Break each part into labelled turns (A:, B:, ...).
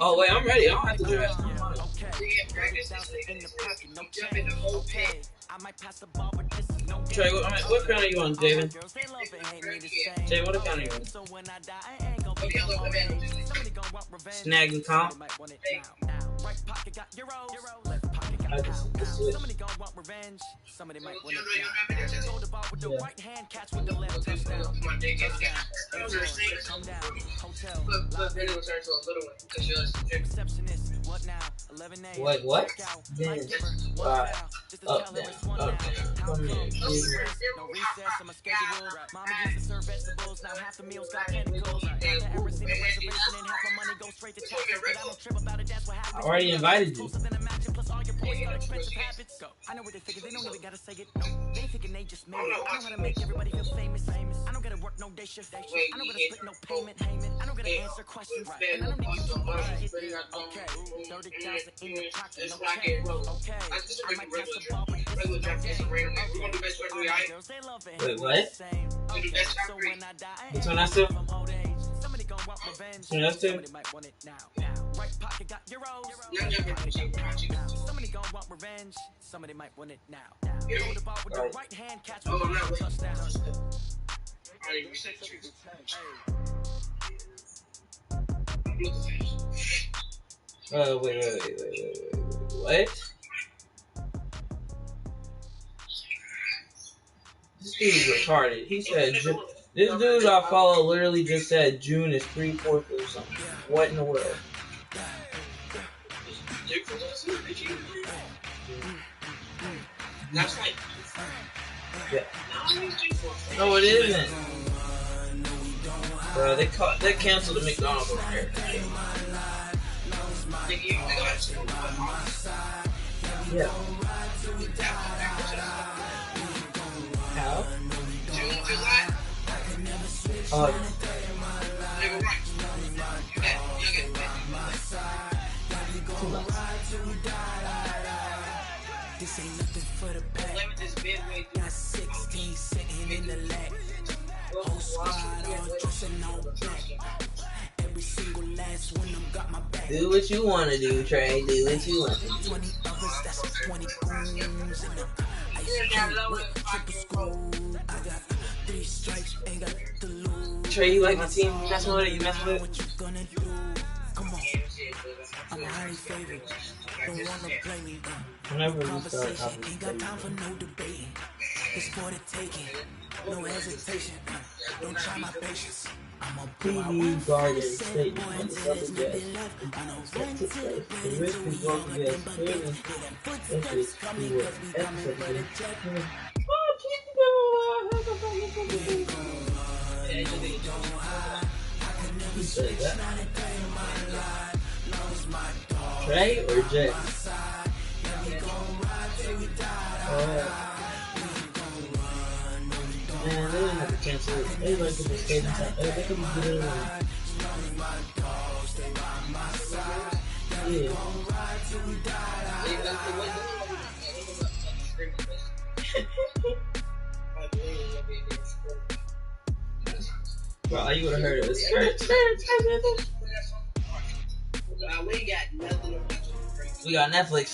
A: Oh wait, I'm ready. I don't have to do that. Trey, what account are you on, David? Jay, what account are you on? Snagging comp. I just switch.
B: Somebody might want it now. Throw the ball with the right hand, catch with the left. Touchdown. Come down. Hotel. Receptionist. What now? 11 a.m.
A: Wait, what? Then, up, down, up, down. Come here,
B: no recess on my schedule. Mama used to serve vegetables. Now half the meals got chemicals. Have to ever seen a reservation and half my money goes straight to taxes. But I don't trip about it. That's what happens.
A: I already invited you.
B: I know what they figure, they don't even gotta say it. No, they thinking they just made it. I know how to make everybody feel famous. I don't gotta work no day shift. I don't gotta split no payment. I don't gotta answer questions. And I don't need you to pay it. Okay, 30,000 in your pocket. Okay, I might pass the ball with this.
A: Wait, what? Which one I said? Somebody
B: might want it now. Right pocket got euros. Somebody gon' want revenge. Somebody might want it now. Throw the ball with the right hand, catch with the touchdown.
A: Wait. What? This dude is retarded. He said, this dude I follow literally just said June is 3/4 or something. What in the world?
C: That's like,
A: yeah. No, it isn't. Bro, they canceled the McDonald's over here. Yeah. How?
C: June, July.
A: Oh.
C: They were right. You get it.
A: 2 months.
B: This ain't nothing for the back. Got 16 sitting in the lap. Whole squad all dressing all black. Every single last one of them got my back.
A: Do what you want to do, Trey. Do what you want to do.
B: 20 others, that's 20 goons in them. Ice cream with triple school. I got 3 strikes, ain't got to lose.
A: Trey, you like my team? You messing with it? You messing with it?
B: What you gonna do? Come on. I'm a highly favorite. Don't wanna play me.
A: Whenever we
B: Conversation,
A: start
B: ain't got time for no debating. It's for the taking, no hesitation. Don't try my patience. I'm a
A: PD guarded statement on the double jet. Set to place. The risk is going to be as clear as if he was executed. Who said that? Trey or Jay? Man, they didn't have to cancel it. They like to just stay inside. They could just get it away. Yeah. Bro, you would have heard it. We got Netflix.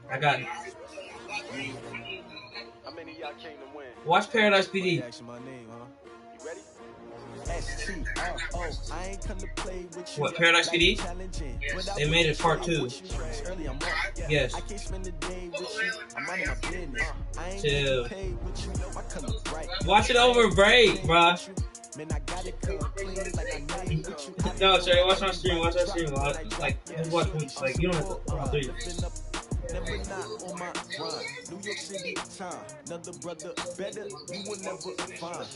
A: I got it. Watch Paradise PD. What, Paradise PD? They made it part 2. Yes. Chill. Watch it over break, bruh. No, Trey, watch my stream. Like, just watch weeks. Like, you don't have to watch 3.
B: Never not on my grind. New York City time. Another brother better, you will never find.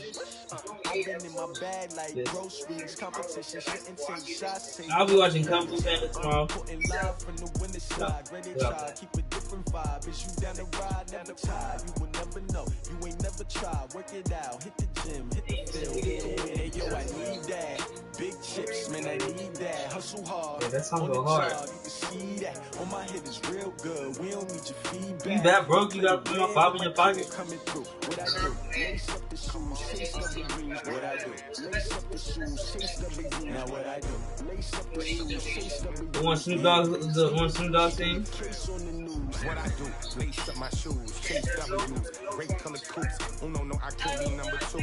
B: I've been in my bag like groceries. Competition shouldn't take shots.
A: I'll be watching Kung Fu Panda tomorrow.
B: Putting live from the winter side. Ready try, keep a different vibe. Is you down the ride, never tired. You will never know. You ain't never tried. Work it out. Hit the gym, hit the field. Hey yo, I need that. big chips, man, I need that. Hustle hard.
A: Yeah, that song go hard.
B: You can see that. On my head is real good. We don't need your feedback.
A: You that broke? You got $5 in your pocket?
B: Coming through. What I do? Lace up the shoes, chase up the blues. What I do? Lace up the shoes, chase up the blues. Now what I do? Lace up the shoes, chase up the blues.
A: One Snoop Dogg scene?
B: What I do? Lace up my shoes, chase W's. Great color coats. Uno, no, I could be number 2.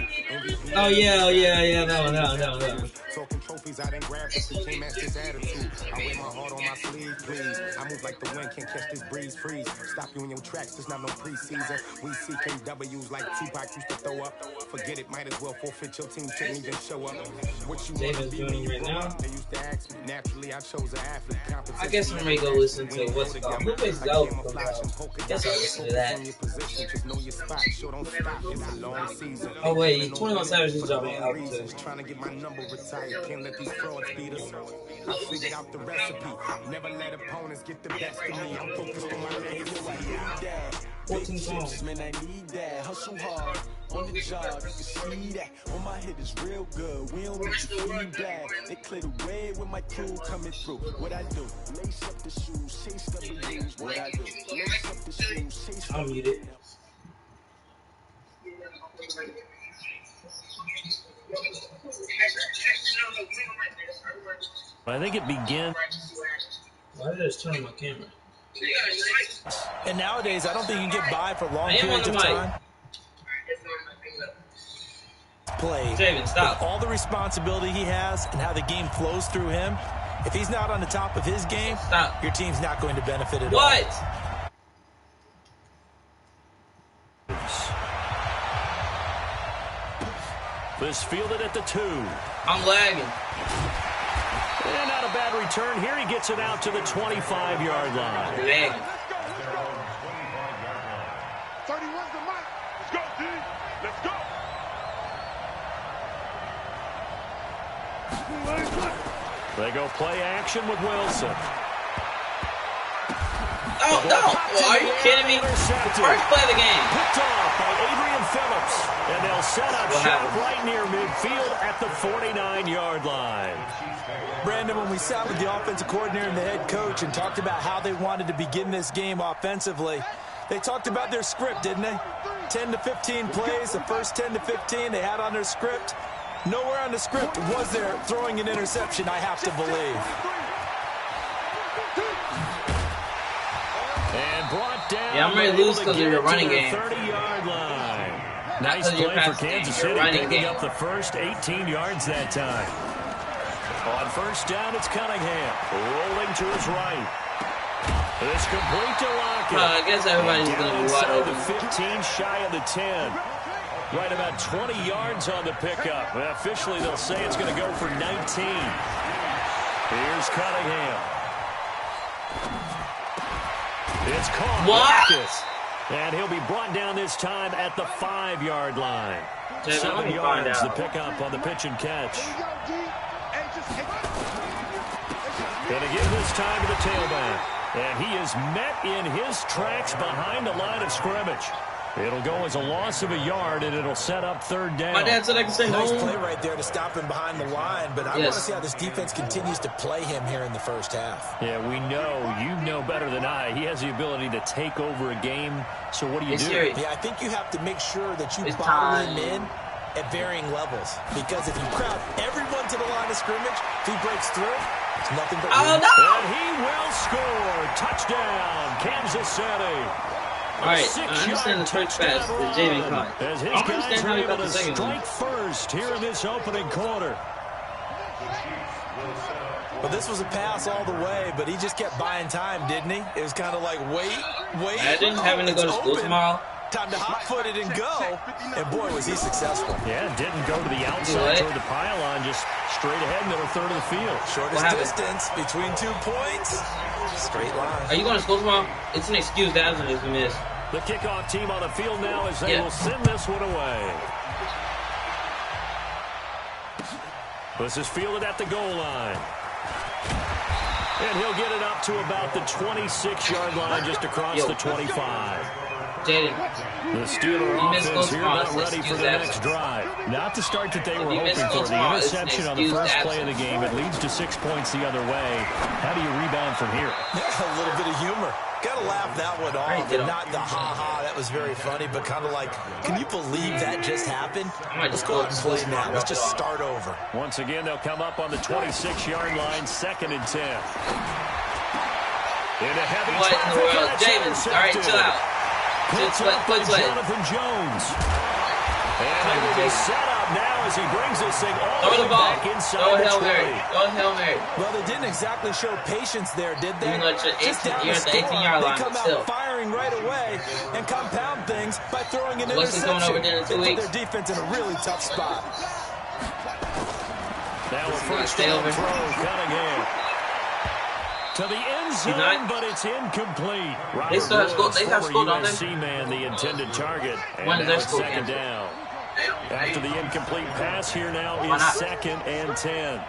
A: Oh yeah, that one.
B: Talking trophies, I didn't grab this. We can't match this attitude. I wear my heart on my sleeve, please. I move like the wind, can't catch this breeze, freeze. Stop you in your tracks, there's not no preseason. We seeking W's like Tupac used to throw up. Forget it, might as well forfeit your team, shouldn't even show up. What you
A: David's doing it right now.
B: They used to ask me, naturally, I chose an athlete.
A: I guess I'm ready to go listen to what's it called. Who makes Zelda from Guess I'll listen to that. Oh wait, 21 Savage is dropping an album too.
B: Trying to get my number retired, can't let these frauds beat us. I figured out the recipe, never let opponents get the best of me. I'm focused on my legacy.
A: 14 songs.
B: Man, I need that. Hustle hard on the job. You can see that. On my head is real good. We don't need to feedback. They clear the way with my crew coming through. What I do? Lace up the shoes, chase up the blues. What I do? Lace up the shoes, chase
A: I'll mute it.
D: I think it begins.
A: Why did I just turn on my camera?
E: And nowadays, I don't think you can get by for long
A: I am on
E: periods
A: the
E: of
A: mic.
E: time. Play
A: Javen, stop.
E: with all the responsibility he has and how the game flows through him. If he's not on the top of his game,
A: Stop.
E: your team's not going to benefit at all.
A: What?
D: This fielded at the 2.
A: I'm lagging.
D: And not a bad return. Here he gets it out to the 25-yard line.
A: I'm lagging.
F: 31's the mic. Let's go, D. Let's go.
D: They go play action with Wilson.
A: Oh, no. Well, are you kidding me?
D: Intercepted.
A: First play of the game.
D: Picked off by Adrian Phillips. And they'll set up
A: What
D: shop
A: happened?
D: right near midfield at the 49-yard line.
E: Brandon, when we sat with the offensive coordinator and the head coach and talked about how they wanted to begin this game offensively, they talked about their script, didn't they? 10 to 15 plays, the first 10 to 15 they had on their script. Nowhere on the script was there throwing an interception, I have to believe.
D: And brought down.
A: Yeah, I'm ready to lose because of your running game.
D: 30-yard line.
A: Not
D: Nice
A: because of your
D: play for
A: passing game,
D: Kansas
A: your
D: City,
A: running
D: picking
A: game.
D: up the first 18 yards that time. On first down, it's Cunningham. Rolling to his right. It's complete to Lockett.
A: I guess everybody's going to be wide
D: Inside
A: open.
D: the 15, shy of the 10. Right about 20 yards on the pickup. Well, officially, they'll say it's going to go for 19. Here's Cunningham. It's caught.
A: What?
D: And he'll be brought down this time at the 5-yard line.
A: Javen, let
D: 7
A: me find
D: yards, the
A: out.
D: pickup on the pitch and catch.
F: Here we go, D. Hey, just
D: And again this time to the tailback. And he is met in his tracks behind the line of scrimmage. It'll go as a loss of a yard, and it'll set up third down.
A: My dad said I could stay
E: Nice
A: home.
E: play right there to stop him behind the line, but I
A: Yes.
E: want to see how this defense continues to play him here in the first half.
D: Yeah, we know. You know better than I. He has the ability to take over a game. So what do you
A: It's
D: do?
A: serious.
E: Yeah, I think you have to make sure that you
A: It's
E: bottle
A: time.
E: him in at varying levels. Because if you crowd everyone to the line of scrimmage, if he breaks through, it's nothing but
A: Oh,
E: room.
A: no!
D: And he will score. Touchdown, Kansas City.
A: All right, I understand the first pass that Javen caught.
D: As his
A: I don't
D: guys
A: understand
D: are
A: how he
D: able
A: got the
D: to
A: second one.
D: strike first here in this opening quarter.
E: Well, this was a pass all the way, but he just kept buying time, didn't he? It was kind of like, wait.
A: Imagine having to go to
E: It's
A: school
E: open.
A: tomorrow.
E: Time to hot-foot it and go. And, boy, was he successful.
D: Yeah, didn't go to the
A: What?
D: outside toward the pylon, just straight ahead, middle third of the field.
E: Shortest
A: happened?
E: distance between 2 points. Straight line.
A: Are you going to school tomorrow? It's an excuse to answer this we missed.
D: The kickoff team on the field now as they
A: Yeah.
D: will send this one away. This is fielded at the goal line. And he'll get it up to about the 26-yard line, just across the 25.
B: Jaden.
D: The Steeler offense here not ready for the next drive. Not the start that they were hoping for. The interception on the first play of the game. It leads to 6 points the other way. How do you rebound from here?
E: A little bit of humor. Got to laugh that one off, and not the ha-ha, that was very funny, but kind of like, can you believe that just happened? Let's go out and play now. Let's just start over.
D: Once again, they'll come up on the 26-yard line, 2nd and 10. In a heavy
B: what in the world? James, all right, chill out. Quit
D: Jonathan Jones. And they will be set up now as he brings this thing all the way back inside the 20.
B: Go Hail Mary.
E: Well, they didn't exactly show patience there, did they?
B: Even though
E: just down
B: you're
E: the
B: at the 18-yard line,
E: they come
B: still.
E: out firing right away and compound things by throwing an
B: What's
E: interception.
B: Going over there in 2
E: they
B: weeks?
E: put their defense in a really tough spot.
D: Now a first down throw, Cunningham. To the end zone, but it's incomplete.
B: They still have scored, don't they?
D: USC man, the intended target. And
B: when
D: now
B: they're
D: it's
B: scored,
D: 2nd down. After the incomplete pass here now is 2nd and 10.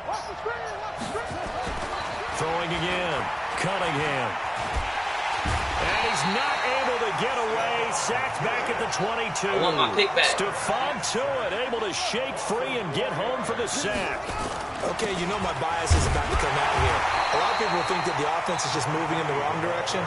D: Throwing again. Cunningham. And he's not able to get away. Sacked back at the 22.
B: I want my pick back.
D: Stephon Tuitt able to shake free and get home for the sack.
E: Okay, you know my bias is about to come out here. A lot of people think that the offense is just moving in the wrong direction.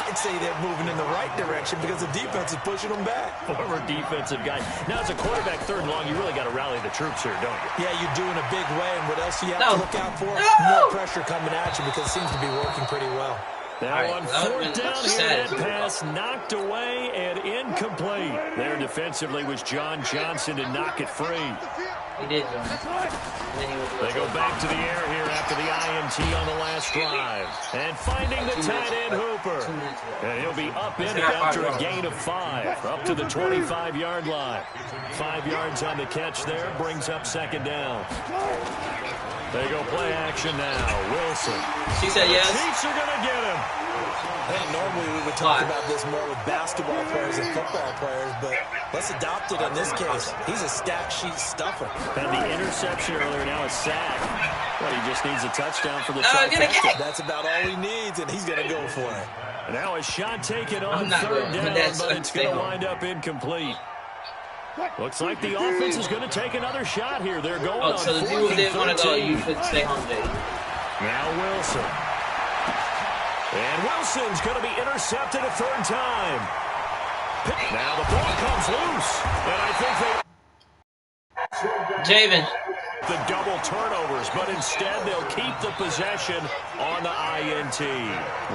E: I'd say they're moving in the right direction because the defense is pushing them back.
D: Former defensive guy. Now, as a quarterback, 3rd and long, you really got to rally the troops here, don't you?
E: Yeah, you do in a big way. And what else do you have to look out for? More pressure coming at you because it seems to be working pretty well.
D: Now on 4th down here, that pass knocked away and incomplete. There defensively was John Johnson to knock it free.
B: He did, John.
D: They go back to the air here after the INT on the last drive. And finding the tight end Hooper. And he'll be up in it after a gain of 5. Up to the 25-yard line. 5 yards on the catch there. Brings up 2nd down. They go play action now. Wilson.
B: She said yes.
D: The Chiefs are going to get him.
E: Hey, normally we would talk about this more with basketball players and football players, but let's adopt it in this case. He's a stat sheet stuffer.
D: Had the interception earlier, now a sack. Well, he just needs a touchdown for the trifecta.
E: That's about all he needs, and he's going to go for it.
D: Now a shot taken on 3rd down, but it's going to wind up incomplete. Looks like the offense is going to take another shot here. They're going on 4th and 13.
B: So the people didn't want to go, you could stay home, Jay.
D: Now Wilson. And Wilson's going to be intercepted a 3rd time. Now the ball comes loose. And I think
B: Javen.
D: the double turnovers, but instead they'll keep the possession on the INT.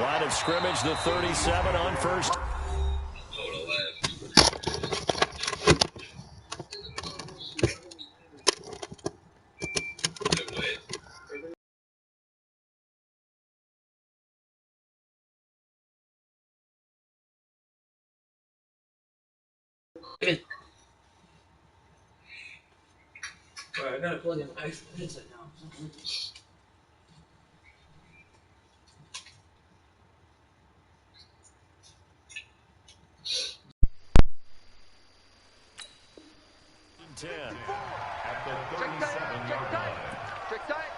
D: Line of scrimmage, the 37 on 1st.
B: Alright, I gotta plug in my headset now.
F: At the 37-yard line.
C: Trick tight.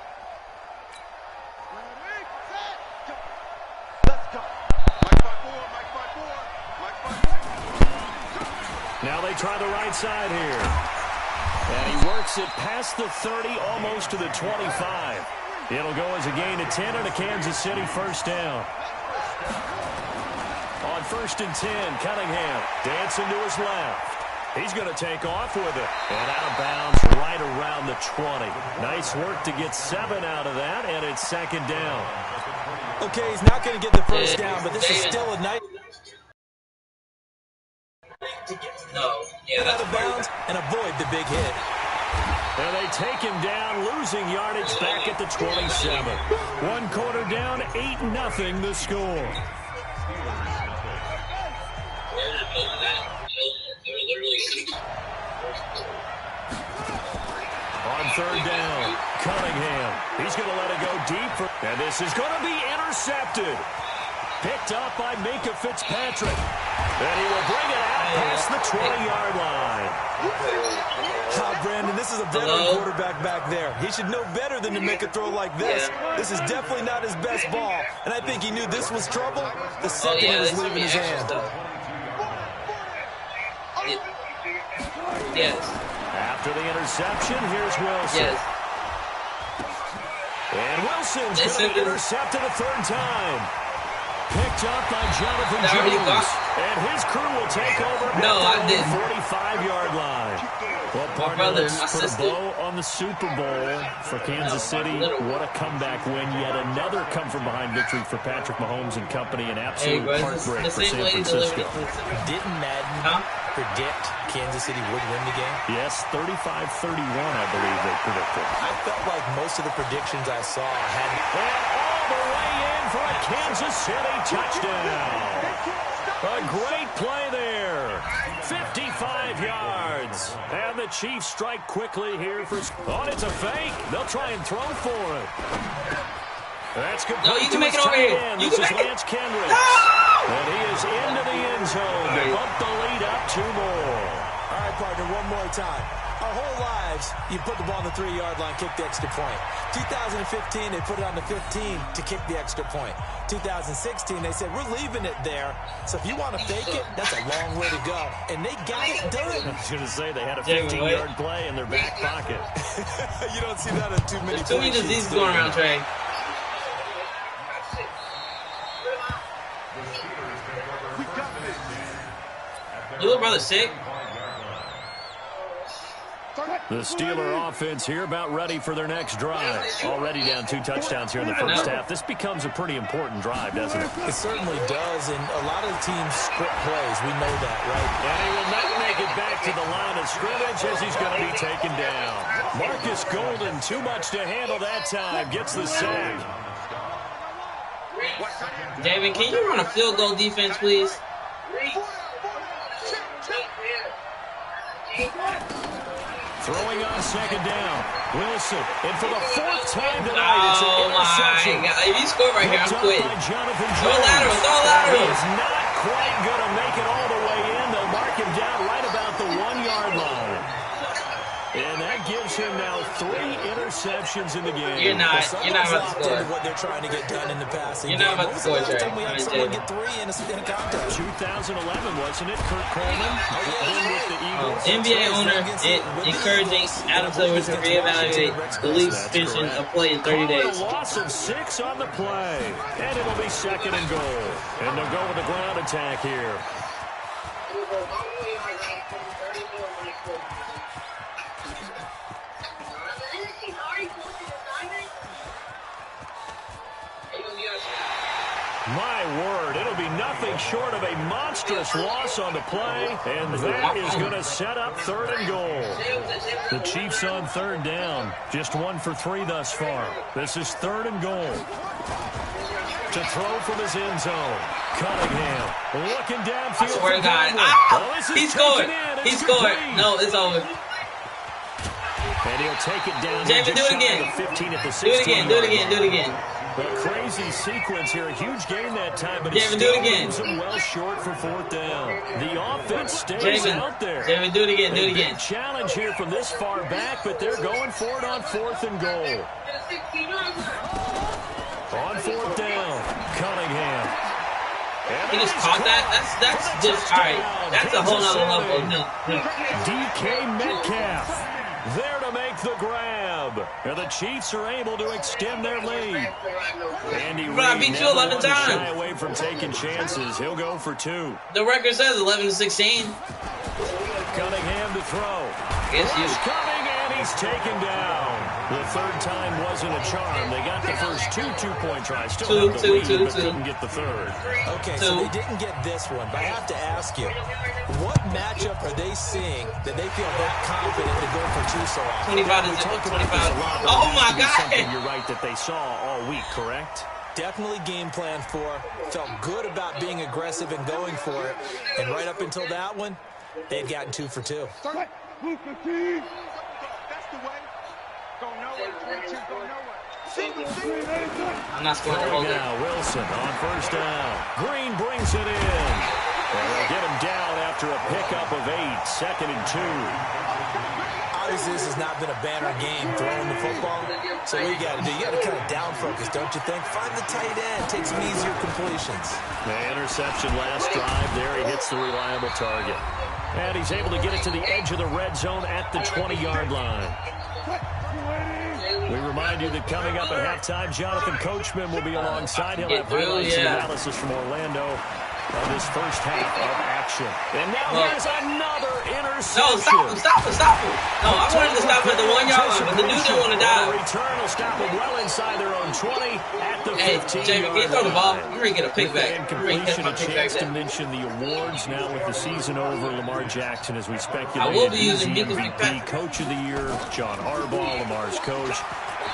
C: Let's go.
D: Now they try the right side here. And he works it past the 30, almost to the 25. It'll go as a gain of 10 and a Kansas City 1st down. On 1st and 10, Cunningham dancing to his left. He's going to take off with it. And out of bounds right around the 20. Nice work to get 7 out of that, and it's 2nd down.
E: Okay, he's not going to get the 1st down, but this is still a nice...
B: No. Yeah,
E: out of bounds and avoid the big hit.
D: And they take him down, losing yardage back at the 27. 1 quarter down, 8-0 the score. On 3rd down, Cunningham. He's going to let it go deep. And this is going to be intercepted. Picked up by Minkah Fitzpatrick. And he will bring it out past the 20-yard line.
E: Brandon, this is a veteran quarterback back there. He should know better than to make a throw like this. This is definitely not his best ball. And I think he knew this was trouble the second it was leaving his hand.
B: Yes.
D: After the interception, here's Wilson.
B: Yes.
D: And Wilson's going to intercept it a third time. Picked up by Jonathan Jones. And his crew will take over at the 45-yard line. Well, partner, let's put a bow on the Super Bowl for Kansas City. What a comeback win. Yet another come-from-behind victory for Patrick Mahomes and company. An absolute heartbreak for San Francisco.
E: Didn't Madden predict Kansas City would win the game?
D: Yes, 35-31, I believe they predicted.
E: I felt like most of the predictions I saw had...
D: And all the way in for a Kansas City touchdown. A great play there. 55 yards. And the Chiefs strike quickly here for... Oh, it's a fake. They'll try and throw for it. That's good.
B: No, you can make it over here.
D: This is Lance Kendricks.
B: No!
D: And he is into the end zone to bump the lead up 2 more.
E: All right, partner, one more time. Our whole lives, you put the ball on the 3-yard line, kick the extra point. 2015, they put it on the 15 to kick the extra point. 2016, they said, we're leaving it there. So if you want to fake it, that's a long way to go. And they got it done.
D: I was going to say they had a 15-yard play in their back pocket.
E: You don't see that in too many
B: plays. Too many diseases going around, Trey. Your little brother sick?
D: The Steeler offense here about ready for their next drive. Already down 2 touchdowns here in the first half. This becomes a pretty important drive, doesn't it?
E: It certainly does, and a lot of the teams script plays. We know that, right?
D: And he will not make it back to the line of scrimmage as he's going to be taken down. Marcus Golden, too much to handle that time, gets the sack.
B: David, can you run a field goal defense, please?
D: Throwing on second down. Wilson. And for the 4th time tonight, it's an interception.
B: God. If you score right here, I'm quitting. Throw lateral.
D: He is not quite going to make it all the way in. They'll mark him down right about the 1-yard line. And that gives him now 3 interceptions in the game.
B: You're not about to score.
E: What they're trying to get done in the passing.
B: You're not about to score, Trey.
E: We had someone get 3 in a contest.
D: 2011, wasn't it? Kurt Coleman with the Eagles.
B: NBA owner encouraging Adam Silver to reevaluate the league's suspension of play in 30 days.
D: A loss of 6 on the play. And it'll be 2nd and goal. And they'll go with the ground attack here. My word, it'll be nothing short of a monstrous loss on the play, and that is going to set up 3rd and goal. The Chiefs on 3rd down, just 1 for 3 thus far. This is 3rd and goal. To throw from his end zone. Cunningham looking downfield.
B: I swear to God. He scored. He scored. No, it's over.
D: And he'll take it down.
B: David, do it again.
D: 15 at the 16.
B: Do it again. Do it again. Do it again.
D: A crazy sequence here. A huge gain that time, but
B: David, do it again.
D: Well short for 4th down. The offense stays out there.
B: David, do it again. Do it again.
D: Challenge here from this far back, but they're going for it on 4th and goal. On 4th down, Cunningham.
B: He just caught that? That's just, all right. That's a whole nother level. No.
D: DK Metcalf there to make the grab. And the Chiefs are able to extend their lead. Andy Reid
B: beat you 11 times.
D: Shy away from taking chances. He'll go for 2.
B: The record says 11-16.
D: Cunningham to throw.
B: Yes,
D: he's coming and he's taken down. The 3rd time wasn't a charm. They got the first 2 two-point tries. Still had the lead, but couldn't get the 3rd.
E: Okay, so they didn't get this one, but I have to ask you, what matchup are they seeing that they feel that confident to go for 2 so often?
B: 25. Oh, my God.
D: Something you're right that they saw all week, correct?
E: Definitely game plan for. Felt good about being aggressive and going for it. And right up until that one, they'd gotten 2 for 2.
B: I'm not scoring the whole thing.
D: Now Wilson on 1st down. Green brings it in. And they'll get him down after a pickup of 8. 2nd and 2.
E: Obviously, this has not been a banner game throwing the football. So what you got to do, you got to kind of downfield focus, don't you think? Find the tight end. Take some easier completions.
D: The interception last drive there. He hits the reliable target. And he's able to get it to the edge of the red zone at the 20-yard line. We remind you that coming up at halftime, Jonathan Coachman will be alongside. He'll have highlights and analysis from Orlando of this first half of action. And now here's another interception.
B: No, stop him. No, I wanted to stop him at the 1-yard line, but the dude didn't want to dive.
D: The return will stop him well inside their own 20 at the 15-yard
B: Jamie, can you throw the ball? You're going to get a pick back.
D: Completion, a chance to mention the awards now with the season over. Lamar Jackson, as we speculate,
B: I will be using
D: MVP, Coach of the Year, John Harbaugh, Lamar's coach.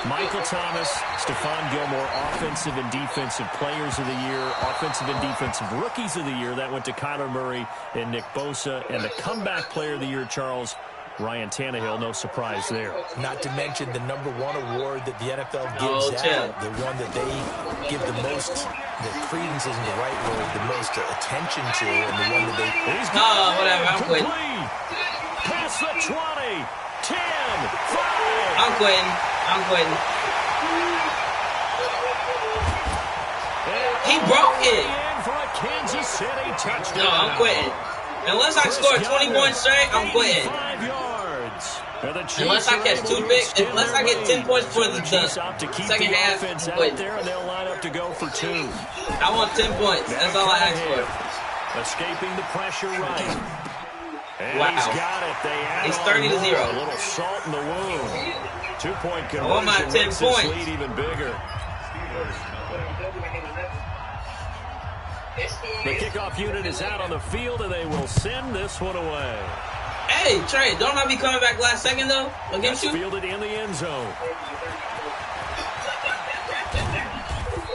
D: Michael Thomas, Stephon Gilmore, Offensive and Defensive Players of the Year, Offensive and Defensive Rookies of the Year. That went to Kyler Murray and Nick Bosa. And the Comeback Player of the Year, Charles, Ryan Tannehill. No surprise there.
E: Not to mention the #1 award that the NFL gives out, the one that they give the most, the credence isn't the right word, the most attention to, and the one that they...
B: Whatever, I'm quitting.
D: Past the 20, 10, 5.
B: I'm quitting. He broke it.
D: For a Kansas City touchdown.
B: No, I'm quitting. Unless I score 21 straight, I'm quitting.
D: 5 yards.
B: Unless I catch 2 picks, unless I get 10 points for the second half, I'm quitting.
D: There and they'll line up to go for 2.
B: I want 10 points. That's all I asked for.
D: Escaping the pressure right. And
B: wow.
D: He's got it. They add
B: He's 30-0.
D: A little salt in the wound. 2-point conversion.
B: I want my 10
D: makes
B: points.
D: This lead even bigger. The kickoff unit is out on the field, and they will send this one away.
B: Hey, Trey, don't I be coming back last second, though, against you?
D: Fielded in the end zone.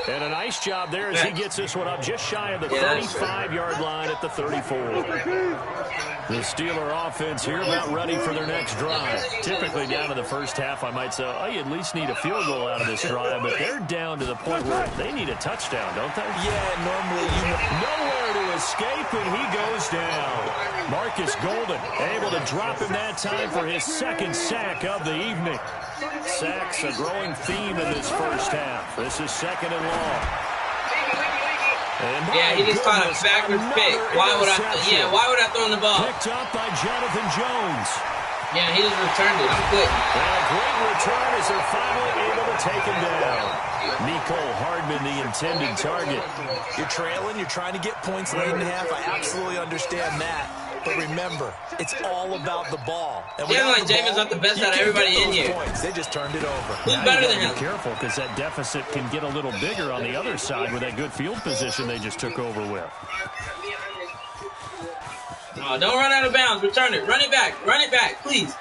D: And a nice job there as he gets this one up just shy of the 35-yard line at the 34. The Steeler offense here about ready for their next drive. Typically down to the first half, I might say, oh, you at least need a field goal out of this drive, but they're down to the point where they need a touchdown, don't they?
E: Yeah, normally
D: nowhere to escape, and he goes down. Marcus Golden able to drop him that time for his second sack of the evening. Sacks a growing theme in this first half. This is 2nd and long.
B: Yeah, he just caught a backwards pick. Why would I throw in the ball?
D: Picked up by Jonathan Jones.
B: Yeah, he just returned it. I'm quitting.
D: And a great return as they're finally able to take him down. Nicole Hardman, the intended target.
E: You're trailing. You're trying to get points late in half. I absolutely understand that. But remember, it's all about the ball. And
B: like Jameis not the best out of everybody in here.
E: Points. They just turned it over.
B: Who's better than him?
D: Be careful, because that deficit can get a little bigger on the other side with that good field position they just took over with.
B: Oh, don't run out of bounds. Return it. Run it back, please.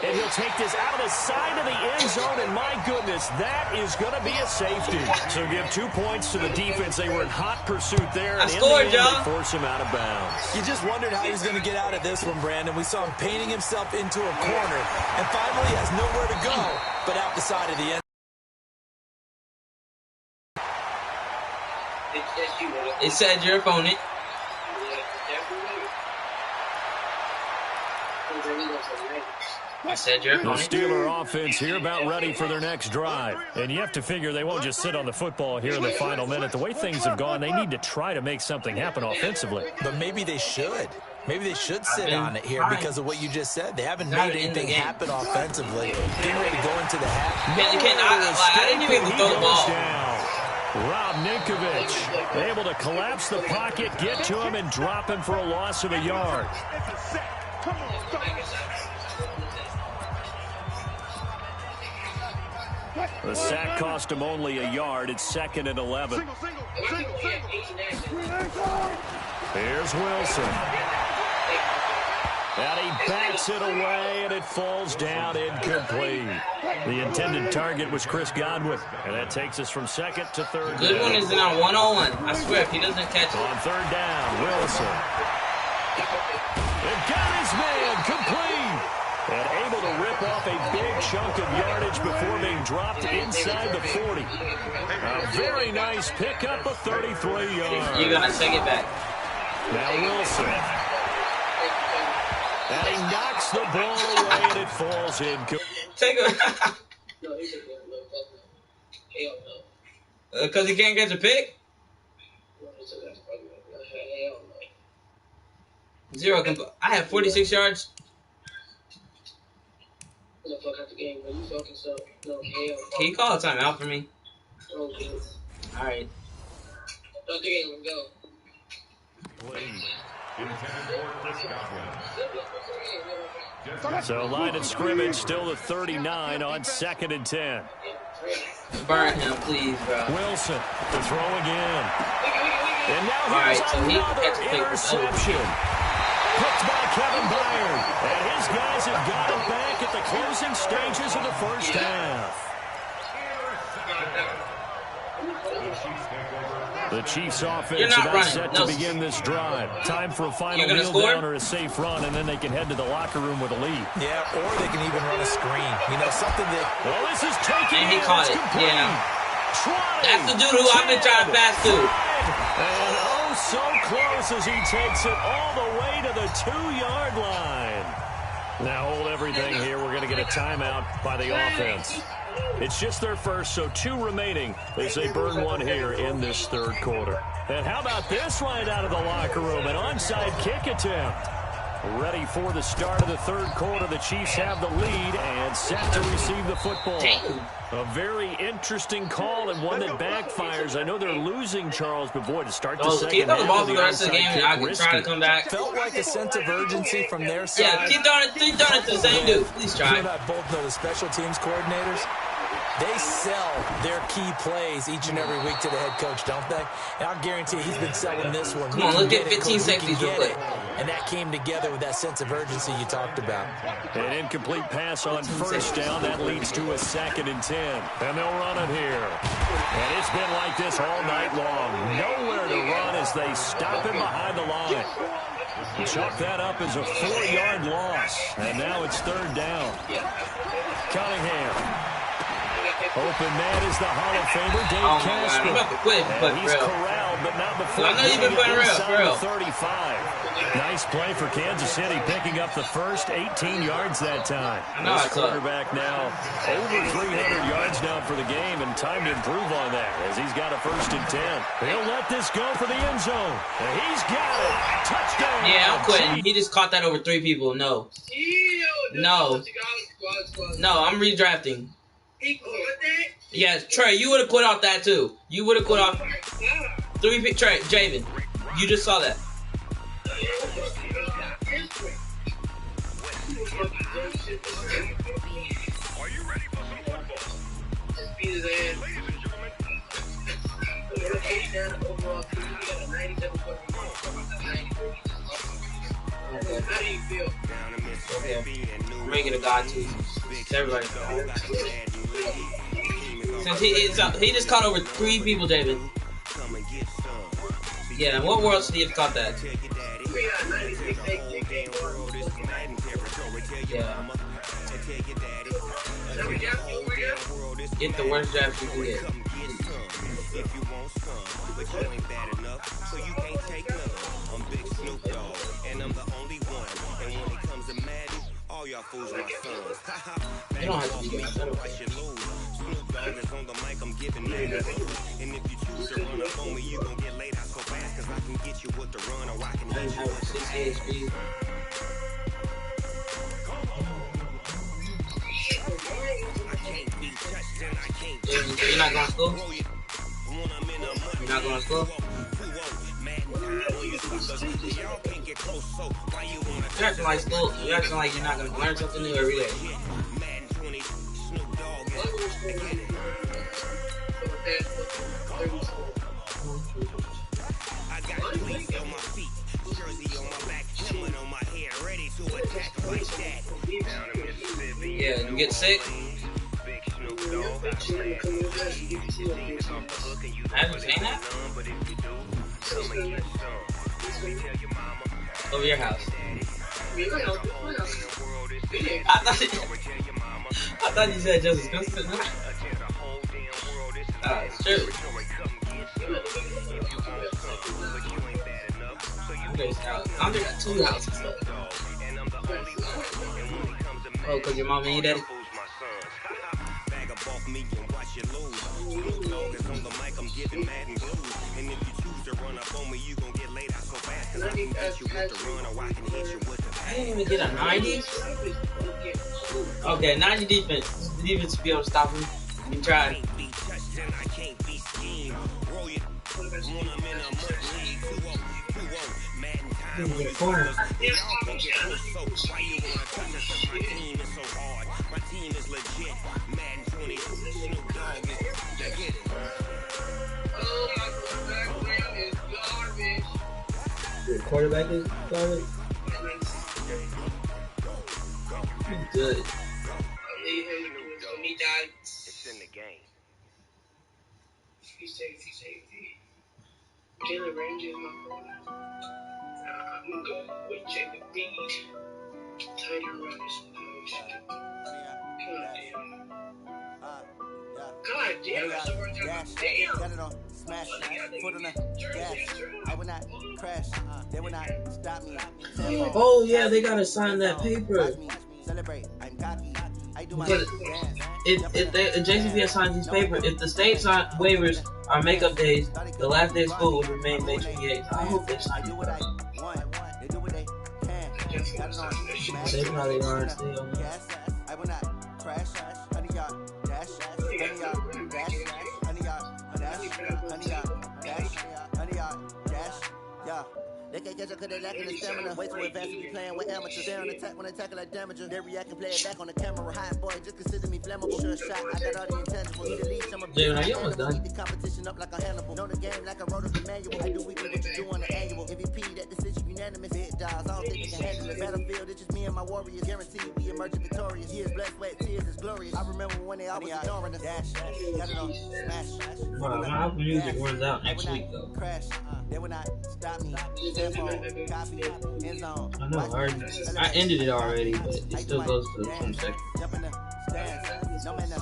D: And he'll take this out of the side of the end zone, and my goodness, that is going to be a safety. So give 2 points to the defense. They were in hot pursuit there.
B: I scored, John.
D: They force him out of bounds.
E: You just wondered how he was going to get out of this one, Brandon. We saw him painting himself into a corner, and finally he has nowhere to go but out the side of the end.
B: It said your opponent. I said your opponent.
D: The Steeler offense here about ready for their next drive. And you have to figure they won't just sit on the football here in the final minute. The way things have gone, they need to try to make something happen offensively.
E: But maybe they should. Maybe they should sit on it here because of what you just said. They haven't made anything happen offensively. Getting ready to go into the half.
B: I didn't even throw the ball.
D: Rob Ninkovich able to collapse the pocket, get to him, and drop him for a loss of a yard. The sack cost him only a yard. It's 2nd and 11. Here's Wilson. And he backs it away, and it falls down incomplete. The intended target was Chris Godwin, and that takes us from 2nd to 3rd.
B: Good one is now 1-on-1. I swear, if he doesn't catch it.
D: On 3rd down, Wilson. And got his man complete. And able to rip off a big chunk of yardage before being dropped inside the 40. A very nice pickup of 33 yards.
B: You're going to take it back.
D: Now Wilson. And he knocks the ball away, and it falls in.
B: Take it. Hell no.
G: Because he can't catch a pick?
B: Hell no.
G: Zero. I have 46 yards.
B: Get the fuck out the game, bro. You fucking suck. No, hell no.
G: Can you call a timeout for me?
B: Oh, please.
G: Alright.
B: Don't think I'm gonna go.
D: So line of scrimmage still at 39 on 2nd and 10.
G: Burn him, please, bro.
D: Wilson to throw again. And now
G: Alright,
D: here's
G: so he
D: another
G: gets picked.
D: interception. Picked by Kevin Byard. And his guys have got it back at the closing stages of the first half. The Chiefs offense about set to begin this drive. Time for a final kneel down or a safe run, and then they can head to the locker room with a lead.
E: Yeah, or they can even run a screen. You know, something that...
D: Well, this is taking
G: And he caught it. Yeah. That's the dude who I've been trying to pass to.
D: And oh, so close as he takes it all the way to the 2-yard line. Now hold everything here. We're going to get a timeout by the offense. It's just their first, so 2 remaining as they burn one here in this third quarter. And how about this right out of the locker room? An onside kick attempt. Ready for the start of the third quarter. The Chiefs have the lead and set to receive the football. A very interesting call and one that backfires. I know they're losing, Charles, but boy, to start the second half,
G: the ball for the rest of the game, and I can try to come back.
E: Felt like a sense of urgency from their side.
G: Yeah, keep throwing it to the same dude. Please try.
E: You and I both know the special teams coordinators. They sell their key plays each and every week to the head coach, don't they? And I guarantee he's been selling this one.
G: Come on, let's get 15 seconds real quick.
E: And that came together with that sense of urgency you talked about.
D: An incomplete pass on first down. That leads to a 2nd and 10. And they'll run it here. And it's been like this all night long. Nowhere to run as they stop him behind the line. Chalk that up as a 4-yard loss. And now it's 3rd down. Cunningham. Open man is the Hall of Famer, Dave Casper. He's corralled, but not before getting it inside the 35. Nice play for Kansas City, picking up the first 18 yards that time. This quarterback now over 300 yards now for the game, and time to improve on that as he's got a 1st and 10. He'll let this go for the end zone. And he's got it. Touchdown.
G: Yeah, I'm quitting. He just caught that over 3 people. No. No. No, I'm redrafting. Yes, Trey, you would have quit off that too. You would have quit off 3 pick. Trey, Javen, you just saw that.
F: Are you ready for some football?
B: Beat his ass. How do you feel?
G: Okay. I'm making a god too. Everybody. Since he just caught over 3 people, David. Yeah, in what world should he have caught that? Yeah. Get the worst draft you can get.
C: If you want some, but you ain't bad enough, so you can't take none. I'm Big Snoop Dogg, and I'm the only one. And when it comes to Madden, all y'all fools my sons.
G: You don't have to be good.
C: Snoop Dogg is on the mic, I'm giving Madden. And if you choose to run up on me, you gon' get laid out so fast, cause I can get you with the run, or I can hit you with the
G: 6 HP. You're not going to school? You're not going to school? You're acting like school. You're acting like you're not going to learn something new every day.
C: I got cleats on my feet, jersey on my back, helmet on my head, ready to attack like that.
G: Yeah, you get sick? Have you seen that? Over your house. I thought you said Justice Gustafson. It's true. I'm just got 2 houses though. Oh, cause your mama and your daddy?
C: Snoop Dogg is on the mic, I'm giving Madden blues. And if you choose to run up on me, you gon' get laid out so fast. Cause I can hit you with the run or I can hit you with the pass.
G: I didn't even get a 90. Okay, 90 defense. The defense to be able to stop him. You tried.
C: Can't be touched and I can't be schemed. Roll you when I'm in a mud league. 2-0, Madden time.
A: In the corner.
C: Y'all can get so why you wanna touch us? Cause my team is so hard. My team is legit. Madden 20, Snoop Dogg is get it.
A: The quarterback is garbage. He's good.
C: It's in the game.
B: Jalen Range is my corner. I'm gonna go with Jacob Reed. Tight end runners. God damn, it's so hard to damn.
H: Got it on smash, foot on the gas. I would not crash, they would not stop me.
A: Oh yeah, they gotta sign that paper.
H: Celebrate, I'm cocky. I do my
G: But
H: dance.
G: if JCPS signs these papers, if the state waivers are makeup days, the last day of school will remain May 28th. I hope they sign
H: I do
G: it.
H: what I want. They do what they can. Got it on smash.
A: They probably aren't still.
H: Gas, I would not crash. Honey, y'all dash. Honey, y'all dash. Honey, y'all dash. Honey, y'all dash. Honey, y'all dash. Yeah. They can't catch up cause they lacking the stamina. Way too advanced to be playing with amateurs. They on attack when they tackle like damager. They react and play it back on the camera. Hot boy, just consider me flammable. Sure shot, I got all the intangibles. Need to lead some of
G: Jay, are you almost done?
H: Keep the competition up like a Hannibal. Know the game like I wrote up the manual. I do weekly what you do on the annual. MVP, that decision unanimous. Hit dials, I don't think they can handle it. Battlefield, it's just me and my warriors. Guaranteed we emerging victorious. Years, blood, sweat, tears is glorious. I remember when they always ignoring us. Dash, got it on smash.
A: Wow, my Apple Music runs out next week though.
H: Crash, they will not stop me. Tempo, copy, end zone.
A: I know, I ended it already, but it still goes to the 22nd.
H: Jump in the stands. No man, man.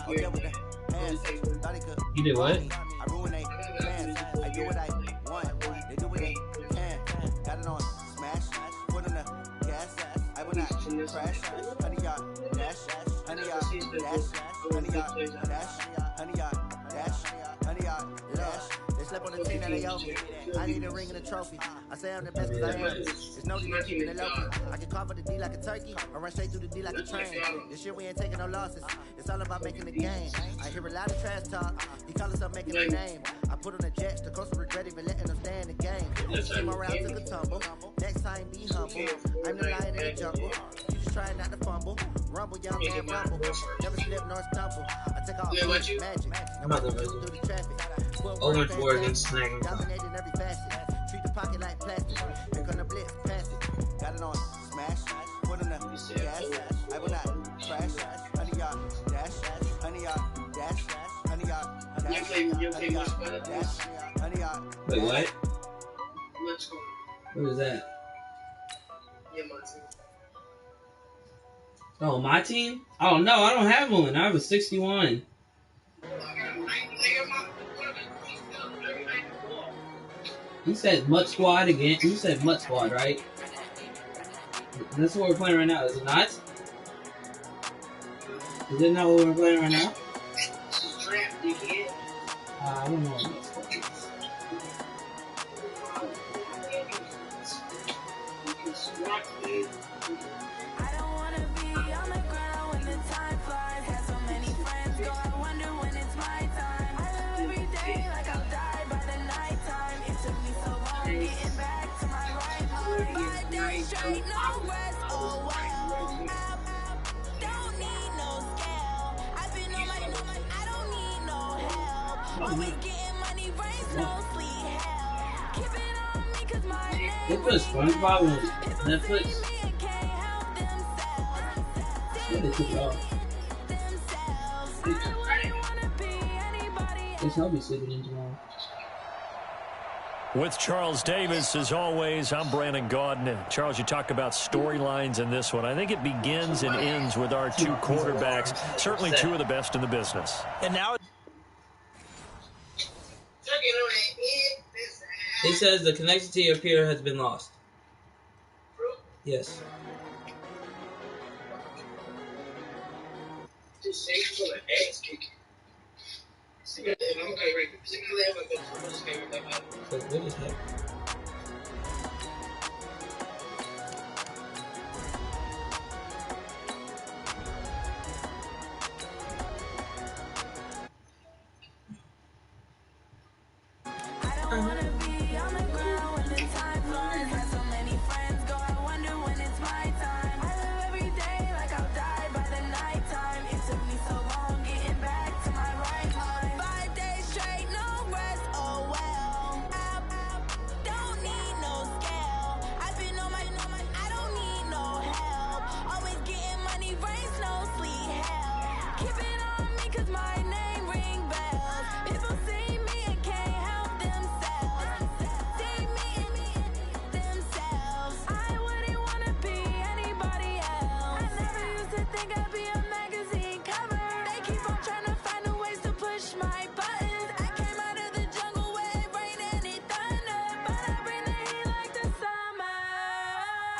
H: Up there with the hands. Thought he could.
A: You did what?
H: I ruin they plans. I do what I want. They do what they can. Got it on smash. Put on the gas. I will not crash. Honey, y'all dash. Honey, y'all dash. Honey, y'all dash. Honey, y'all dash. Honey, y'all dash. They slept on the team that they owe me. I need a ring and a trophy. I say I'm the best because I am. There's no need in keeping it low. I can carve the D like a turkey or run straight through the D like a train. This year we ain't taking no losses. It's all about making the game. I hear a lot of trash talk. He call us up making a name. I put on the jets. The coast regret even letting them stay in the game. Came around, took a tumble. Next time be humble. I'm the lion in the jungle. You just trying not to fumble. Rumble, young man, rumble. Never slip nor stumble. I take off magic.
A: I'm not gonna
H: through the traffic.
A: 0-4 against snagging.
H: Dominated every facet. Treat the pocket like plastic. Here gonna blitz, pass it. Got it on smash. Put on the gas. I will not crash. Honey, y'all dash. Honey, y'all dash. Honey, y'all dash. Honey, y'all dash. Honey, y'all.
A: Wait, what?
B: Let's go.
A: What is that?
B: Yeah, my team.
G: Oh, my team? Oh no, I don't have one. I have a 61. You said Mutt Squad again. You said Mutt Squad, right? That's what we're playing right now, is it not? Is it not what we're playing right now? I don't know what Mutt Squad is.
I: I don't wanna be on the ground when the time flies. Have so many friends, go I wonder when it's my time. I live every day like I'll die by the nighttime. It took me so long getting back to my right mind. 5 days straight, no rest, oh well. Don't need no scale. I've been on my, I don't need no help. Always getting money, raise no sleep, hell. Keep it on me 'cause my name.
G: They put SpongeBob on Netflix. Yeah, they took it off. Guess I'll be sleeping in tomorrow.
D: With Charles Davis, as always, I'm Brandon Gaudin. Charles, you talk about storylines in this one. I think it begins and ends with our two quarterbacks, certainly two of the best in the business.
E: And now
G: It says the connection to your peer has been lost. Yes.
A: So what is happening?
I: I don't wanna be on the ground when the time flies. Had so many friends go, I wonder when it's my time. I live every day like I'll die by the nighttime. It took me so long getting back to my right mind. 5 days straight, no rest, oh well. I don't need no scale. I've been on my, I don't need no help. Always getting money, rain, snow, sleet, hell. Keep it on me 'cause my name ring bells. People see me and can't help themselves. See me and themselves. I wouldn't wanna be anybody else. I never used to think I'd be a magazine cover. They keep on trying to find a ways to push my buttons. I came out of the jungle where it rained and it thundered, but I bring the heat like the summer.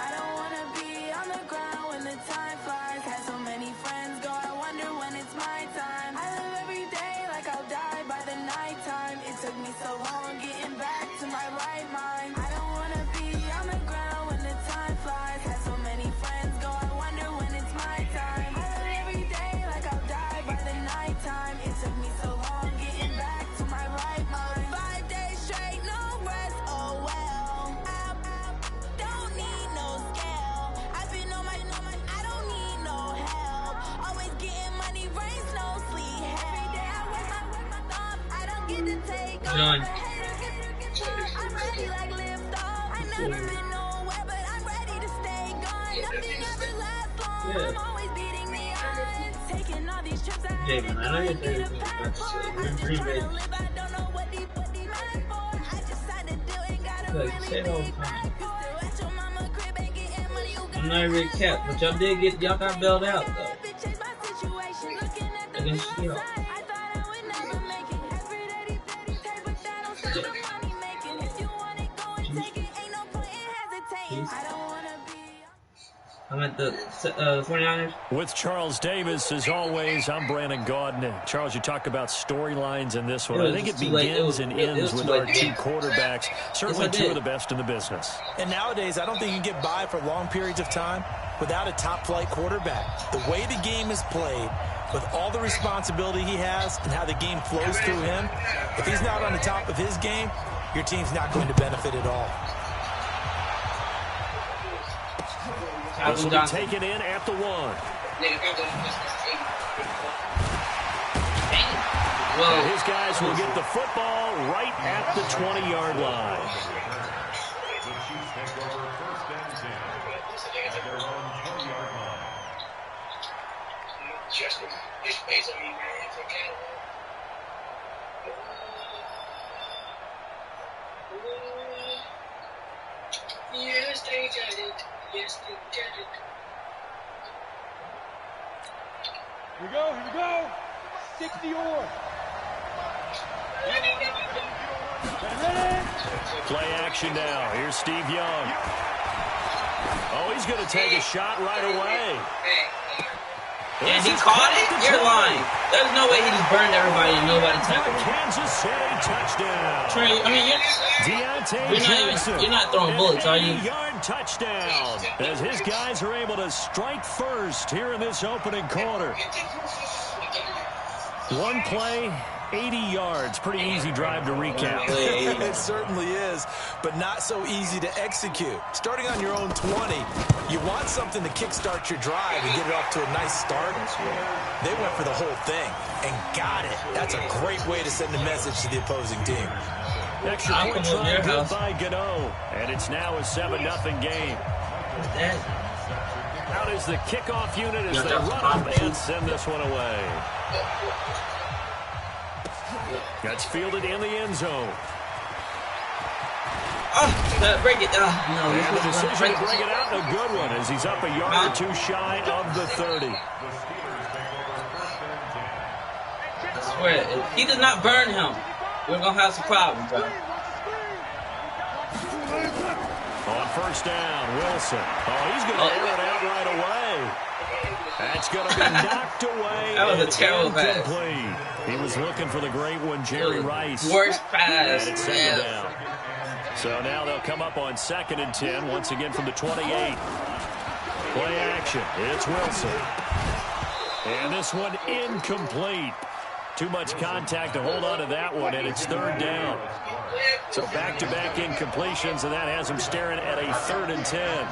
I: I don't wanna be on the ground when the time flies. Had so many friends go, I wonder when it's my time. I live every day like I'll die by the nighttime. It took me so long getting back to my right mind. I don't wanna be on the ground when the time flies. Had so many friends go, I wonder when it's my time. I live every day like I'll die by the nighttime. It took me so long getting back to my right mind. 5 days straight, no rest, oh well. I don't need no scale. I've been on my, I don't need no help. Always getting money, rain, snow, sleet, hell. Every day I work my thumb, I don't get to take off.
G: John.
I: The haters get through, I'm ready like lift off. I never been nowhere, but I'm ready to stay gone. Nothing ever lasts long.
A: Yeah.
I: I'm always beating the odds. Taking all these trips I
A: Hey,
I: haven't
A: man, I know you're
I: thought. Get a
A: thinking about
I: passport.
A: to
I: I'm just
A: Green Bay.
I: trying to live. I don't know what these mad for. I just signed a deal, ain't got a
A: Look,
I: really
A: say it all the
I: big
A: time.
I: bag for it. At your mama crib, ain't getting money, you got
A: I'm not really capped, but y'all did get, y'all got bailed out though.
I: change my situation. Looking at the
A: Against
I: view
A: Seahawks.
I: outside, I thought I would never make it. Every day these take, but that don't stop the money making. If you want it, go and take it. Ain't no point in hesitating. I don't wanna be.
A: I'm at the 49ers.
D: With Charles Davis, as always, I'm Brandon Gaudin. Charles, you talk about storylines in this one. I think it begins and ends with our two quarterbacks, certainly two of the best in the business.
E: And nowadays, I don't think you can get by for long periods of time without a top-flight quarterback. The way the game is played, with all the responsibility he has and how the game flows through him, if he's not on the top of his game, your team's not going to benefit at all.
D: This will be taken in at the 1.
G: Well,
D: His guys will get the football right at the 20-yard line.
B: Yes, they got it. Yes, they get it.
F: Here we go. 60 or.
D: Play action now. Here's Steve Young. Oh, he's going to take a shot right away.
G: and he caught it? You're lying. There's no way he just burned everybody and nobody tackled him.
D: Kansas City touchdown.
G: Trey, I mean, you're not throwing bullets, are you?
D: 80-yard touchdown as his guys are able to strike first here in this opening quarter. One play, 80 yards. Pretty easy drive to recap.
E: It certainly is, but not so easy to execute. Starting on your own 20, you want something to kickstart your drive and get it off to a nice start. They went for the whole thing and got it. That's a great way to send a message to the opposing team.
D: Extra point try good by Gano, and it's now a 7-0 game. Out is the kickoff unit as they run up and send this one away. That's fielded in the end zone.
G: Break it. No,
D: and the decision to break it out, a good one, as he's up a yard or two shy of the 30.
G: I swear, if he does not burn him, we're going to have some problems, bro.
D: On first down, Wilson. Oh, he's going to air it out right away. That's going to be knocked away.
G: That was a terrible pass.
D: He was looking for the great one, Jerry Rice.
G: Worst pass.
D: And it's second down. So now they'll come up on 2nd and 10, once again from the 28. Play action. It's Wilson. And this one incomplete. Too much contact to hold on to that one, and it's 3rd down. So back-to-back incompletions, and that has them staring at a 3rd and 10.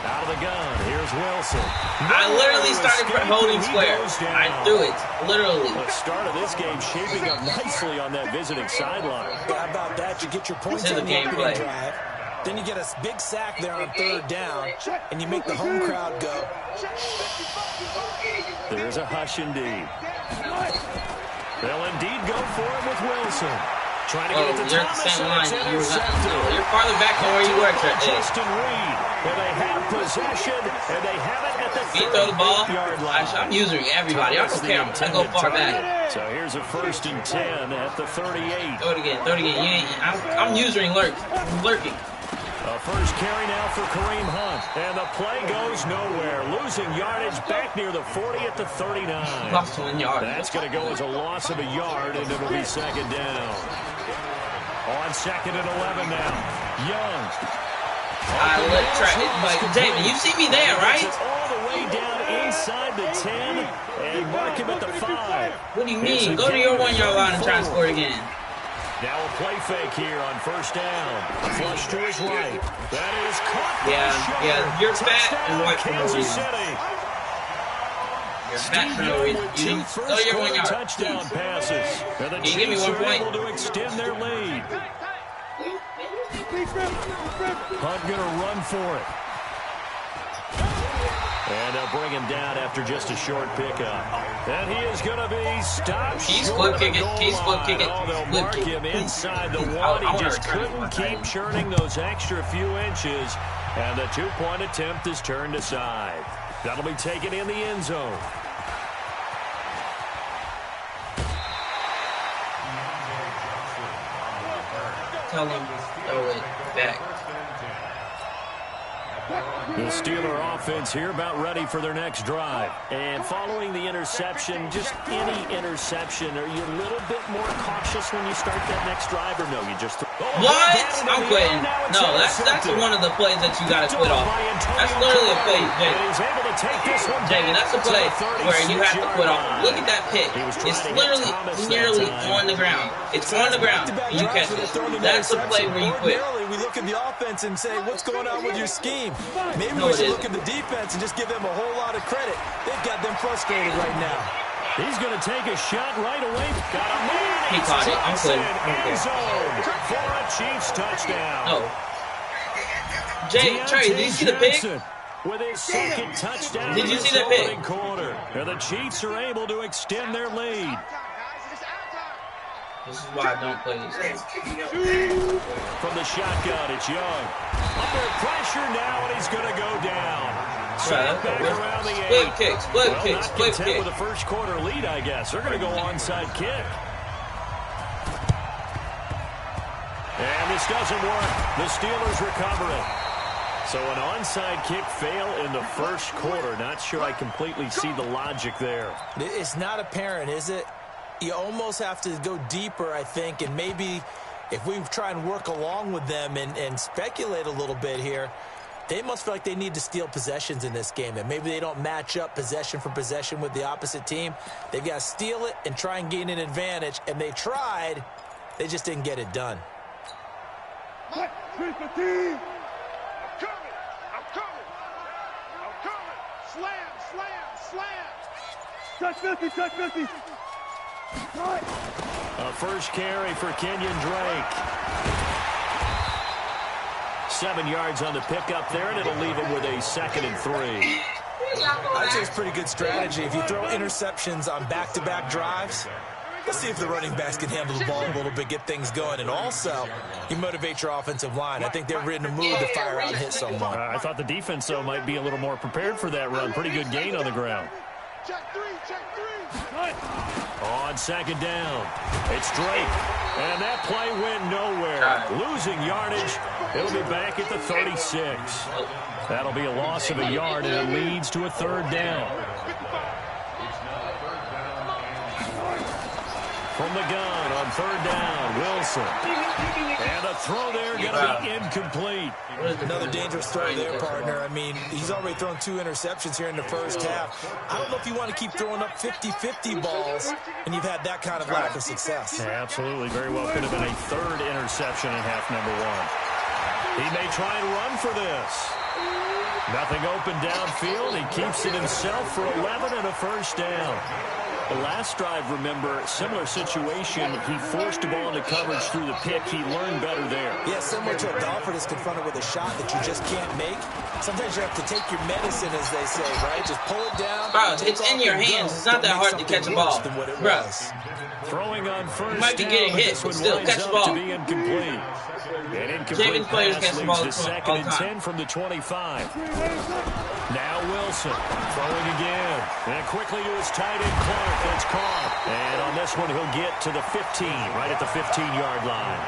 D: Out of the gun, here's Wilson.
G: I literally started for holding square. I threw it, literally.
D: The start of this game shaping up nicely on that visiting sideline.
E: How about that? You get your points
G: This is
E: in
G: a
E: the opening
G: gameplay.
E: drive. Then you get a big sack there on 3rd down, and you make the home crowd go.
D: There's a hush indeed. They'll indeed go for it with Wilson. Trying to get it to
G: you're at the
D: Thomas,
G: same
D: and
G: line.
D: it's intercepted.
G: You're farther back than where you were, Trey.
D: Justin Reed, and they have possession, and they have it at the
G: If you throw the ball,
D: 38-yard line.
G: I'm using everybody. I don't care. I go far back.
D: So here's a 1st and 10 at the 38.
G: Throw it again. Throw it again. I'm using lurking.
D: A first carry now for Kareem Hunt. And the play goes nowhere. Losing yardage back near the 40 at the 39.
G: Lost 1 yard.
D: That's going to go as a loss of a yard, and it'll be 2nd down. On 2nd and 11 now. Young.
G: David, you see me there, right?
D: All the way down inside the 10 and mark him at the 5.
G: What do you mean? Go to your 1-yard line and try and score it again.
D: Now a play fake here on 1st down. Flush to his right. That is caught.
G: Yeah. You're fat and white for no
D: Kansas
G: reason.
D: City.
G: You're fat for no reason. You go to your 1 yard.
D: Touchdown passes. And the
G: Can you give me
D: Chiefs
G: 1
D: are
G: point?
D: able to extend their lead. Hunt going to run for it. And they'll bring him down after just a short pickup. And he is going to be stopped.
G: He's flip kicking. He's flip kicking.
D: Oh, they'll mark him inside the one. He just couldn't keep churning those extra few inches. And the 2-point attempt is turned aside. That'll be taken in the end zone.
G: Tell him throw it back.
D: The Steeler offense here about ready for their next drive. And following the interception, just any interception, are you a little bit more cautious when you start that next drive, or no? You just...
G: What? I'm quitting. No, that's one of the plays that you got to quit off. That's literally a play, Jaden, that's a play where you have to quit off. Look at that pick. It's literally nearly on the ground. It's on the ground. You catch it. That's a play where you quit.
E: We look at the offense and say, what's going on with your scheme? Maybe we should look at the defense and just give them a whole lot of credit. They've got them frustrated right now.
D: He's going to take a shot right away. Got a man.
G: He caught it. I'm clear.
D: For a Chiefs touchdown.
G: No. Trey, did you see the pick?
D: With his 2nd touchdown.
G: Did you see that pick?
D: Quarter. And the Chiefs are able to extend their lead.
G: This is why I don't play these games.
D: From the shotgun, it's Young. Under pressure now, and he's going to go down. Back around the
G: split kicks, split kick.
D: With a first quarter lead, I guess. They're going to go onside kick. And this doesn't work. The Steelers recover it. So an onside kick fail in the first quarter. Not sure I completely see the logic there.
E: It's not apparent, is it? You almost have to go deeper, I think, and maybe if we try and work along with them and speculate a little bit here, they must feel like they need to steal possessions in this game, and maybe they don't match up possession for possession with the opposite team. They've got to steal it and try and gain an advantage, and they tried. They just didn't get it done.
F: I'm coming. Slam. Touch 50.
D: A first carry for Kenyon Drake. 7 yards on the pickup there, and it'll leave him with a 2nd and 3.
E: I'd say it's pretty good strategy. If you throw interceptions on back-to-back drives, let's see if the running backs can handle the ball a little bit, get things going. And also, you motivate your offensive line. I think they're in the mood to fire out and hit someone.
D: I thought the defense, though, might be a little more prepared for that run. Pretty good gain on the ground.
F: Check three.
D: On second down, it's Drake. And that play went nowhere. Losing yardage. It'll be back at the 36. That'll be a loss of a yard, and it leads to a third down. From the gun on third down, Wilson. And a throw there going to be incomplete.
E: Another dangerous throw there, partner. I mean, he's already thrown 2 interceptions here in the first half. I don't know if you want to keep throwing up 50-50 balls, and you've had that kind of lack of success.
D: Yeah, absolutely. Very well could have been a third interception in half number 1. He may try and run for this. Nothing open downfield. He keeps it himself for 11 and a first down. The last drive, remember, similar situation. He forced the ball into coverage through the pick. He learned better there.
E: Yeah, similar to a golfer that's confronted with a shot that you just can't make. Sometimes you have to take your medicine, as they say, right? Just pull it down.
G: Bro, it's in your hands. It's not that hard to catch a ball. Bro.
D: Throwing on first
G: you might be getting hit, but still catch the ball.
D: To be incomplete. An incomplete pass leads to second and 10 from the 25. Now Wilson throwing again. And quickly to his tight end, Clark. That's caught. And on this one, he'll get to the 15, right at the 15-yard line.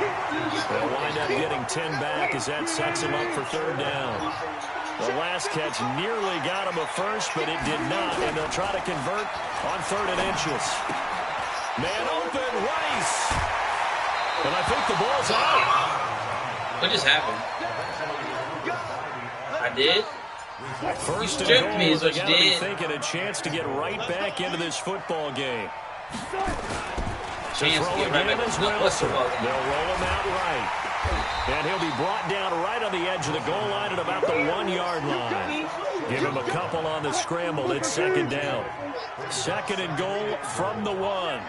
D: They'll wind up getting 10 back as that sets him up for third down. The last catch nearly got him a first, but it did not. And they'll try to convert on 3rd and inches. Man open, Rice. And I think the ball's out.
G: What just happened? I did?
D: First
G: you stripped me is what you did.
D: Thinking a chance to get right back into this football game.
G: Chance to get right back into this football game.
D: They'll roll him out right. And he'll be brought down right on the edge of the goal line at about the 1-yard line. Give him a couple on the scramble. It's second down. Second and goal from the 1.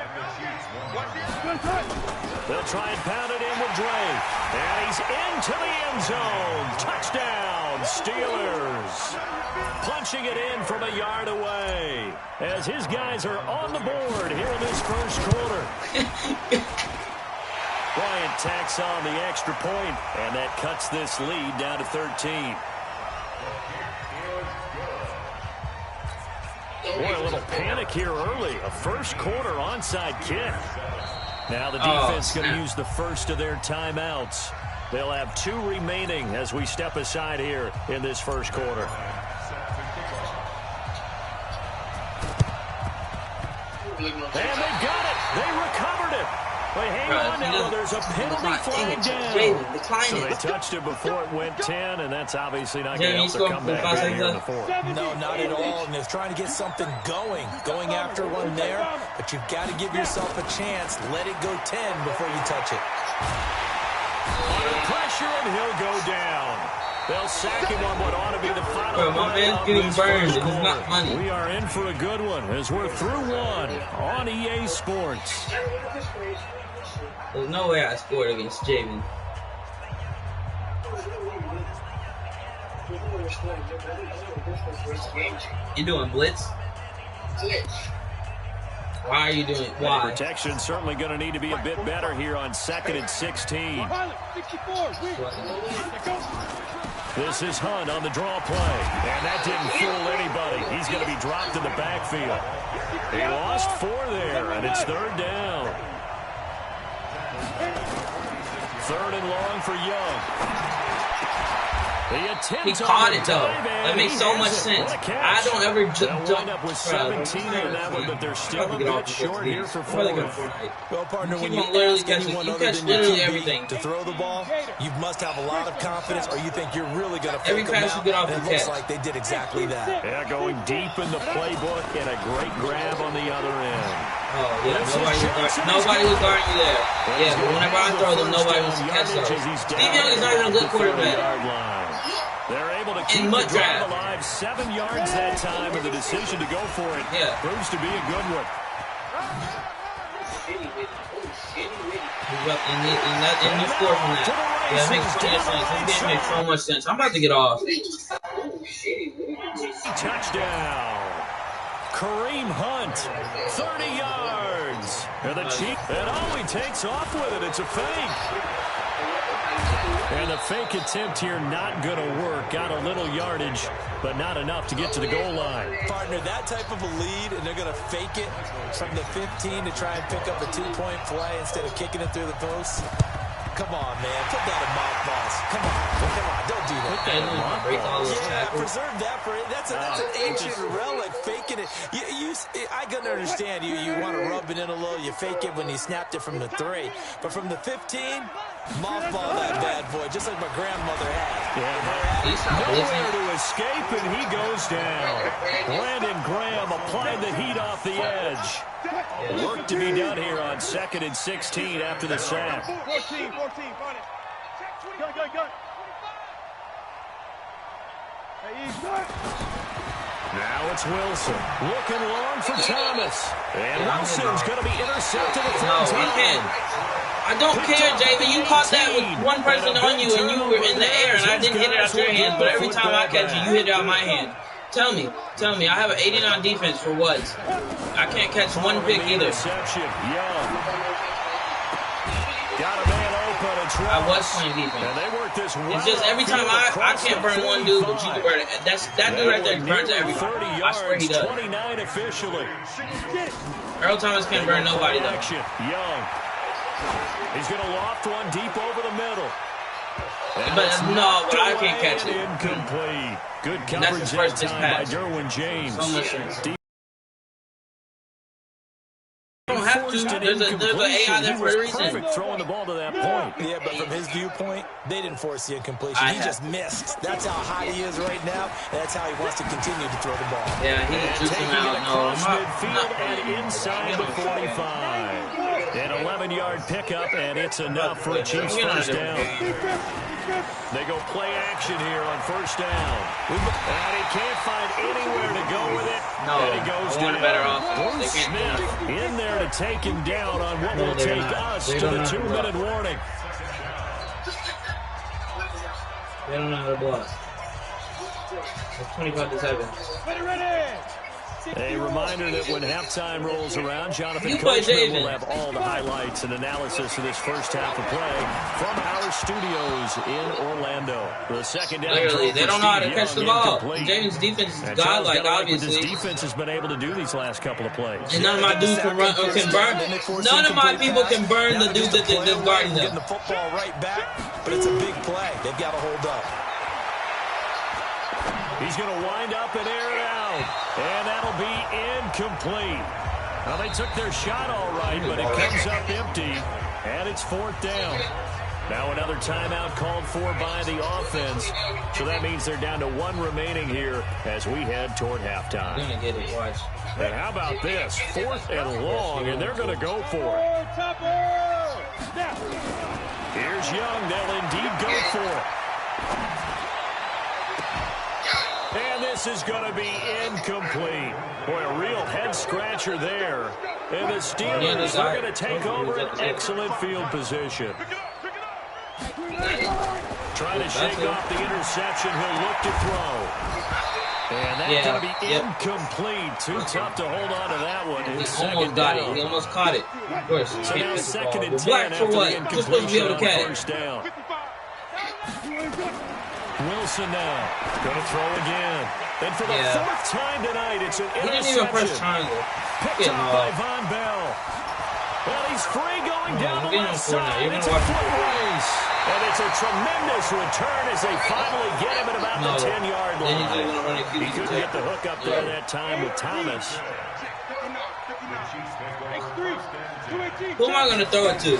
D: They'll try and pound it in with Drake. And he's into the end zone. Touchdown, Steelers. Punching it in from a yard away. As his guys are on the board here in this first quarter. Bryant tacks on the extra point, and that cuts this lead down to 13. Boy, a little panic here early. A first quarter onside kick. Now the defense going to use the first of their timeouts. They'll have 2 remaining as we step aside here in this first quarter. And they got it. They recovered it. They hang on now. There's a penalty flag down. So they touched it before it went 10, and that's obviously not going to help their comeback right here in the 4th.
E: No, not at all. And they're trying to get something going after one there. But you've got to give yourself a chance. Let it go 10 before you touch it.
D: Under pressure, and he'll go down. They'll sack him on what ought to be the final.
G: My man's getting burned. It's not funny.
D: We are in for a good one as we're through 1 on EA Sports.
G: There's no way I scored against Javen. You doing blitz? Why are you doing it? Why?
D: Protection certainly going to need to be a bit better here on 2nd and 16. This is Hunt on the draw play. And that didn't fool anybody. He's going to be dropped in the backfield. He lost 4 there, and it's 3rd down. 3rd and long for Young.
G: He caught it, though. That makes so much sense. I don't ever jump
D: up with 17 in that one, but they're still a bit short here for 4.
E: Well, partner, when you
G: ask anyone other than your QB
E: to throw the ball, you must have a lot of confidence, or you think you're really going to
G: every pass you get off the
E: catch. It looks like they did exactly that.
D: Yeah, going deep in the playbook and a great grab on the other end.
G: Oh, yeah, nobody was guarding you there. Yeah, but whenever I throw them, nobody wants to catch those. Steve Young is not even a good quarterback.
D: They're able to keep the drive alive 7 yards that time, and the decision to go for it proves to be a good one.
G: And you score from that. Yeah, it makes so much sense. This game makes so much sense. I'm about to get off.
D: Touchdown. Kareem Hunt, 30 yards. And the Chief, and he takes off with it. It's a fake. And the fake attempt here not going to work. Got a little yardage, but not enough to get to the goal line.
E: Partner, that type of a lead, and they're going to fake it from the 15 to try and pick up a 2-point play instead of kicking it through the post. Come on, man. Put that in mothballs. Come on. Don't do that. Yeah, preserve that for it. That's an ancient relic, faking it. I can understand you want to rub it in a little. You fake it when you snapped it from the 3. But from the 15, mothball that bad boy, just like my grandmother had.
D: Yeah, he's nowhere to escape, and he goes down. Landon Graham applied the heat off the edge. Work to be done here on 2nd and 16 after the sack.
F: 14, find it. Go. Hey, he's good.
D: Now it's Wilson. Looking long for Thomas. And Wilson's going to be intercepted a third time.
G: No, he can't. I don't care, Javen. You caught that with one person on you, and you were in the air, and I didn't hit it out your hands. But every time I catch you, you hit it out my hand. Tell me. I have an 89 defense for what? I can't catch one pick either.
D: Young. Got a man open.
G: I was playing defense.
D: And they work this
G: it's just every time I can't burn one dude, but you can burn it. That dude right there burns everybody. I swear he does.
D: 29 officially.
G: Earl Thomas can't burn nobody though.
D: Young. He's going to loft one deep over the middle.
G: But I can't catch it.
D: Incomplete. Good coverage that time by Derwin James.
G: So much sense. You don't have to. There's an AI there for a reason.
D: Perfect throwing the ball to that point.
E: Yeah, but from his viewpoint, they didn't force the incompletion. He just missed. That's how hot he is right now. And that's how he wants to continue to throw the ball.
G: Yeah, he's just taking it across
D: midfield and inside the 45. An 11-yard pickup, and it's enough for a Chiefs first down. They go play action here on first down. And he can't find anywhere to go with it.
G: No,
D: and he goes
G: down. Better off.
D: Smith in there to take him down on what will take us to the 2-minute warning.
G: They don't know how to block. It's 25-7.
F: Ready.
D: A reminder that when halftime rolls around, Jonathan Coachman will have all the highlights and analysis of this first half of play from our studios in Orlando. The second down.
G: Literally, they don't know how to catch the ball. James' defense is godlike, obviously.
D: His defense has been able to do these last couple of plays.
G: And none of my dudes can burn. None of my people can burn the dude that's guarding them.
E: Getting the football right back, but it's a big play. They've got to hold up.
D: He's going to wind up and air it out. And that'll be incomplete. Now, they took their shot all right, but it comes up empty. And it's 4th down. Now another timeout called for by the offense. So that means they're down to 1 remaining here as we head toward halftime.
G: They're going to get it, watch.
D: And how about this? 4th and long, and they're going to go for it. Here's Young. They'll indeed go for it. And this is going to be incomplete. Boy, a real head-scratcher there. And the Steelers are going to take over an excellent field position. Trying to shake off the interception. He'll look to throw. And that's going to be incomplete. Too tough to hold on to that one.
G: He almost got it. He almost caught it. Of course.
D: So now 2nd and 10
G: black for what?
D: after the
G: You're supposed to be able to
D: incompletion on
G: catch.
D: first down. Wilson now. Going to throw again. And for the 4th time tonight, it's an interception.
G: He didn't even press triangle.
D: Picked up by Von Bell. Well, he's free going down the left side. It's a foot race. And it's a tremendous return as they finally get him at about the 10-yard line. He couldn't get the hook up there that time with Thomas.
G: Who am I going to throw it to?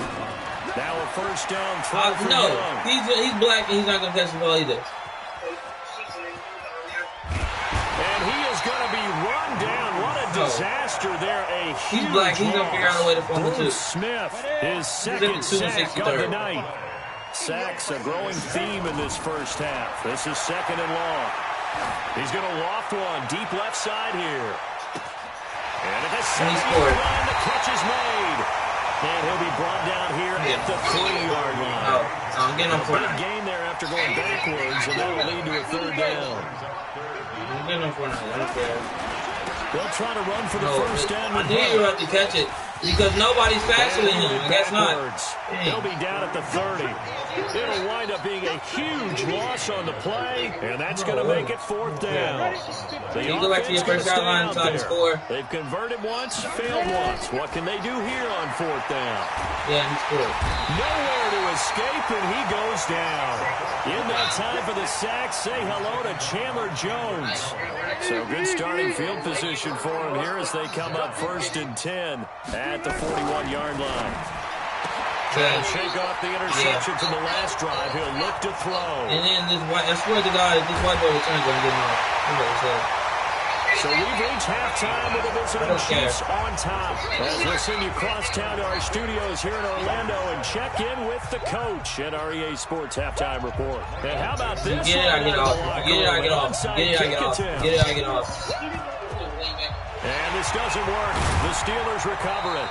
D: Now a first down throw for
G: no,
D: Young.
G: he's black and he's not going to catch the ball either.
D: And he is going to be run down. What a disaster there.
G: He's black. He's going to figure out a way to fumble too.
D: Smith, his second sack of the night. Sacks a growing theme in this first half. This is 2nd and long. He's going to loft one deep left side here. And at the 7-yard line, the catch is made. And he'll be brought down here at the 3-yard line.
G: I'm getting him for
D: a gain there after going backwards, and that'll lead to a 3rd down.
G: I'm getting him for now. I don't care.
D: They'll try to run for the first down.
G: I knew you were about to catch it. Because nobody's faster than him. I guess not.
D: He'll be down at the 30. It'll wind up being a huge loss on the play, and that's going to make it 4th down.
G: You go back to your first down line until I score.
D: They've converted once, failed once. What can they do here on 4th down?
G: Yeah, he scored.
D: Nowhere to escape, and he goes down. In that time for the sack, say hello to Chandler Jones. So good starting field position for him here as they come up 1st and 10 at the 41-yard line. Trying to shake off the interception from the last drive. He'll look to throw.
G: And then this white, I swear to God, this white boy returns going to get him off.
D: So we've reached halftime with the visiting Chiefs on top. As we'll send you cross town to our studios here in Orlando and check in with the coach at our EA Sports Halftime Report. And how about this?
G: Get it, I get off. Get it, I get off. Get it, I get off. Get it, I get off.
D: And this doesn't work. The Steelers recover it.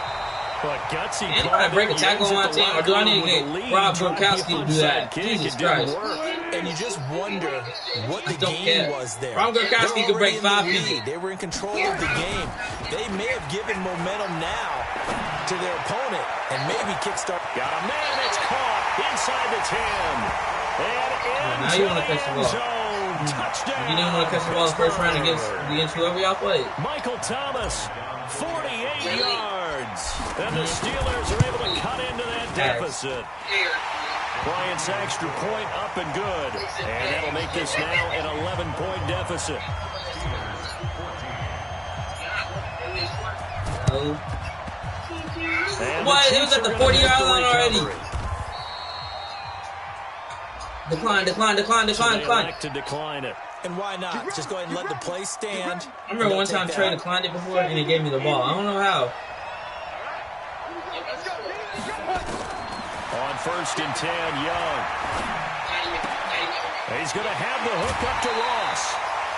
D: But gutsy.
G: Anybody try to break a tackle on my team, or do I need to get Rob Gronkowski to do that? Jesus Christ.
E: And you just wonder what the game was there.
G: Rob Gronkowski could break 5 feet.
E: They were in control of the game. They may have given momentum now to their opponent and maybe kickstart.
D: Got a man, it's caught inside the 10. And
G: now you want to catch the ball.
D: Touchdown.
G: You didn't want to catch the ball in the first round against whoever y'all played.
D: Michael Thomas, 48 yards. And the Steelers are able to cut into that deficit. Bryant's extra point up and good. And that'll make this now an 11-point deficit.
G: What? It was at the 40-yard line already. Decline.
D: To decline it.
E: And why not? Just go ahead and let the play stand.
G: I remember one time Trey declined it before and he gave me the ball. I don't know how.
D: On 1st and 10, Young. He's going to have the hook up to Ross.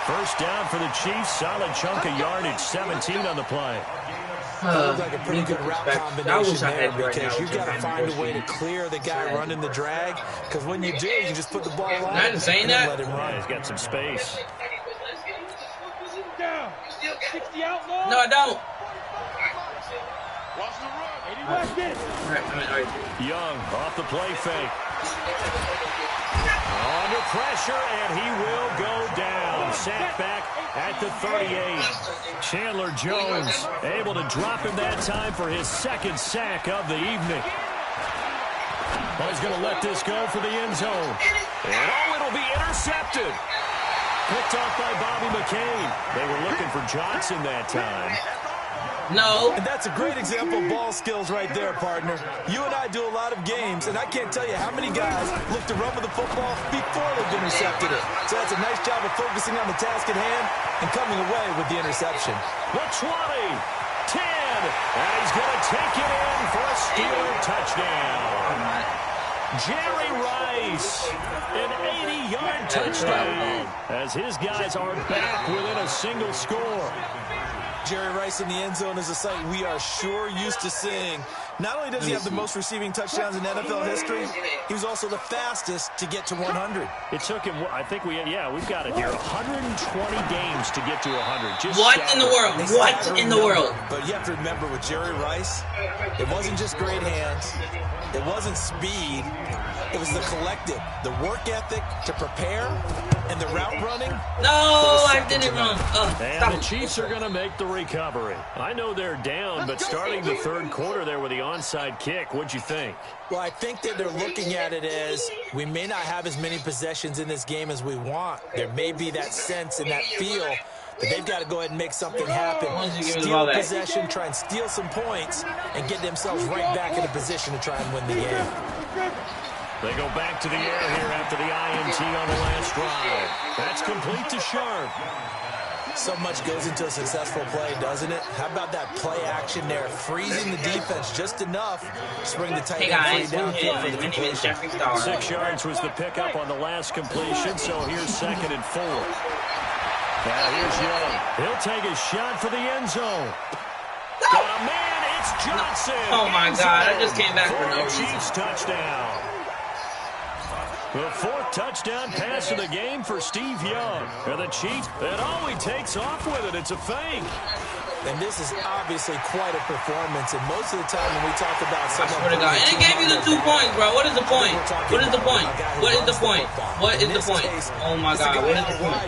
D: First down for the Chiefs. Solid chunk of yardage. 17 on the play.
E: Looks like a pretty good route combination there because you've got to find a way to clear the guy running the drag. Because when you do, you just put the ball on
G: and
E: let him run.
D: Yeah, he's got some space.
G: No, I don't.
D: Young off the play fake. Under pressure, and he will go down. Sack back at the 38. Chandler Jones able to drop him that time for his 2nd sack of the evening. Well, he's going to let this go for the end zone. And it'll be intercepted. Picked off by Bobby McCain. They were looking for Johnson that time.
G: No.
E: And that's a great example of ball skills right there, partner. You and I do a lot of games, and I can't tell you how many guys look to run with the football before they've intercepted it. So that's a nice job of focusing on the task at hand and coming away with the interception.
D: The 20, 10, and he's going to take it in for a Steeler touchdown. Jerry Rice, an 80-yard touchdown, as his guys are back within a single score.
E: Jerry Rice in the end zone is a sight we are sure used to seeing. Not only does he have the most receiving touchdowns in NFL history, he was also the fastest to get to 100.
D: It took him, I think we've got it here, 120 games to get to 100. Just
G: what in the world? What in the world?
E: But you have to remember with Jerry Rice, it wasn't just great hands. It wasn't speed. It was the collective, the work ethic to prepare, and the route running.
G: No, I did it wrong.
D: And the Chiefs are going to make the recovery. I know they're down, but starting the 3rd quarter there with the onside kick, what'd you think?
E: Well, I think that they're looking at it as we may not have as many possessions in this game as we want. There may be that sense and that feel that they've got to go ahead and make something happen. Steal possession, try and steal some points, and get themselves right back in a position to try and win the game.
D: They go back to the air here after the INT on the last drive. That's complete to Sharp.
E: So much goes into a successful play, doesn't it? How about that play action there? Freezing the defense just enough to bring the tight end free downfield for the completion.
D: 6 yards was the pickup on the last completion, so here's 2nd and 4. Now here's Young. He'll take a shot for the end zone. Got a man, it's Johnson.
G: Oh my God, I just came back for no reason.
D: Chiefs touchdown. The 4th touchdown pass of the game for Steve Young. And the Chiefs, and he takes off with it. It's a fake.
E: And this is obviously quite a performance. And most of the time when we talk about someone...
G: I swear to God. And it gave you the 2 points, bro. What is the point? What is the point? What is the point? What is the point? Oh, my God. What is the point?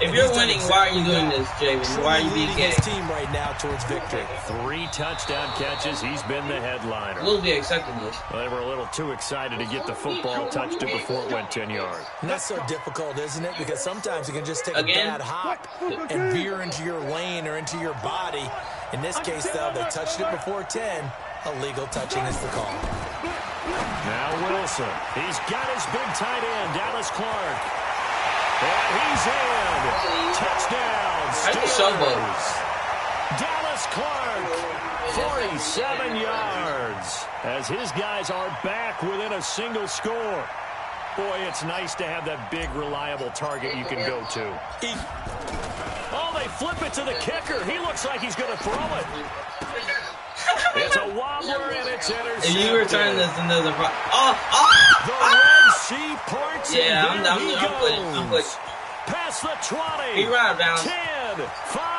G: If you're winning, why are you doing this, Javen? Why are you being gay?
E: His team right now towards victory.
D: 3 touchdown catches. He's been the headliner.
G: We'll be accepting this.
D: Well, they were a little too excited to get the football, touched it before it went 10 yards.
E: And that's so difficult, isn't it? Because sometimes you can just take a bad hop and veer into your lane or into your body. In this case, though, they touched it before 10. Illegal touching is the call.
D: Now Wilson. He's got his big tight end, Dallas Clark. And he's in. Touchdown, Steelers. Dallas Clark, 47 yards. As his guys are back within a single score. Boy, it's nice to have that big, reliable target you can go to. Oh, they flip it to the kicker. He looks like he's going to throw it. It's a wobbler, and it's intercepted.
G: If you return this, then there's a problem.
D: The Red Sea parts.
G: Yeah, I'm quitting.
D: Past the 20.
G: He ran out of bounds.
D: 10, 5.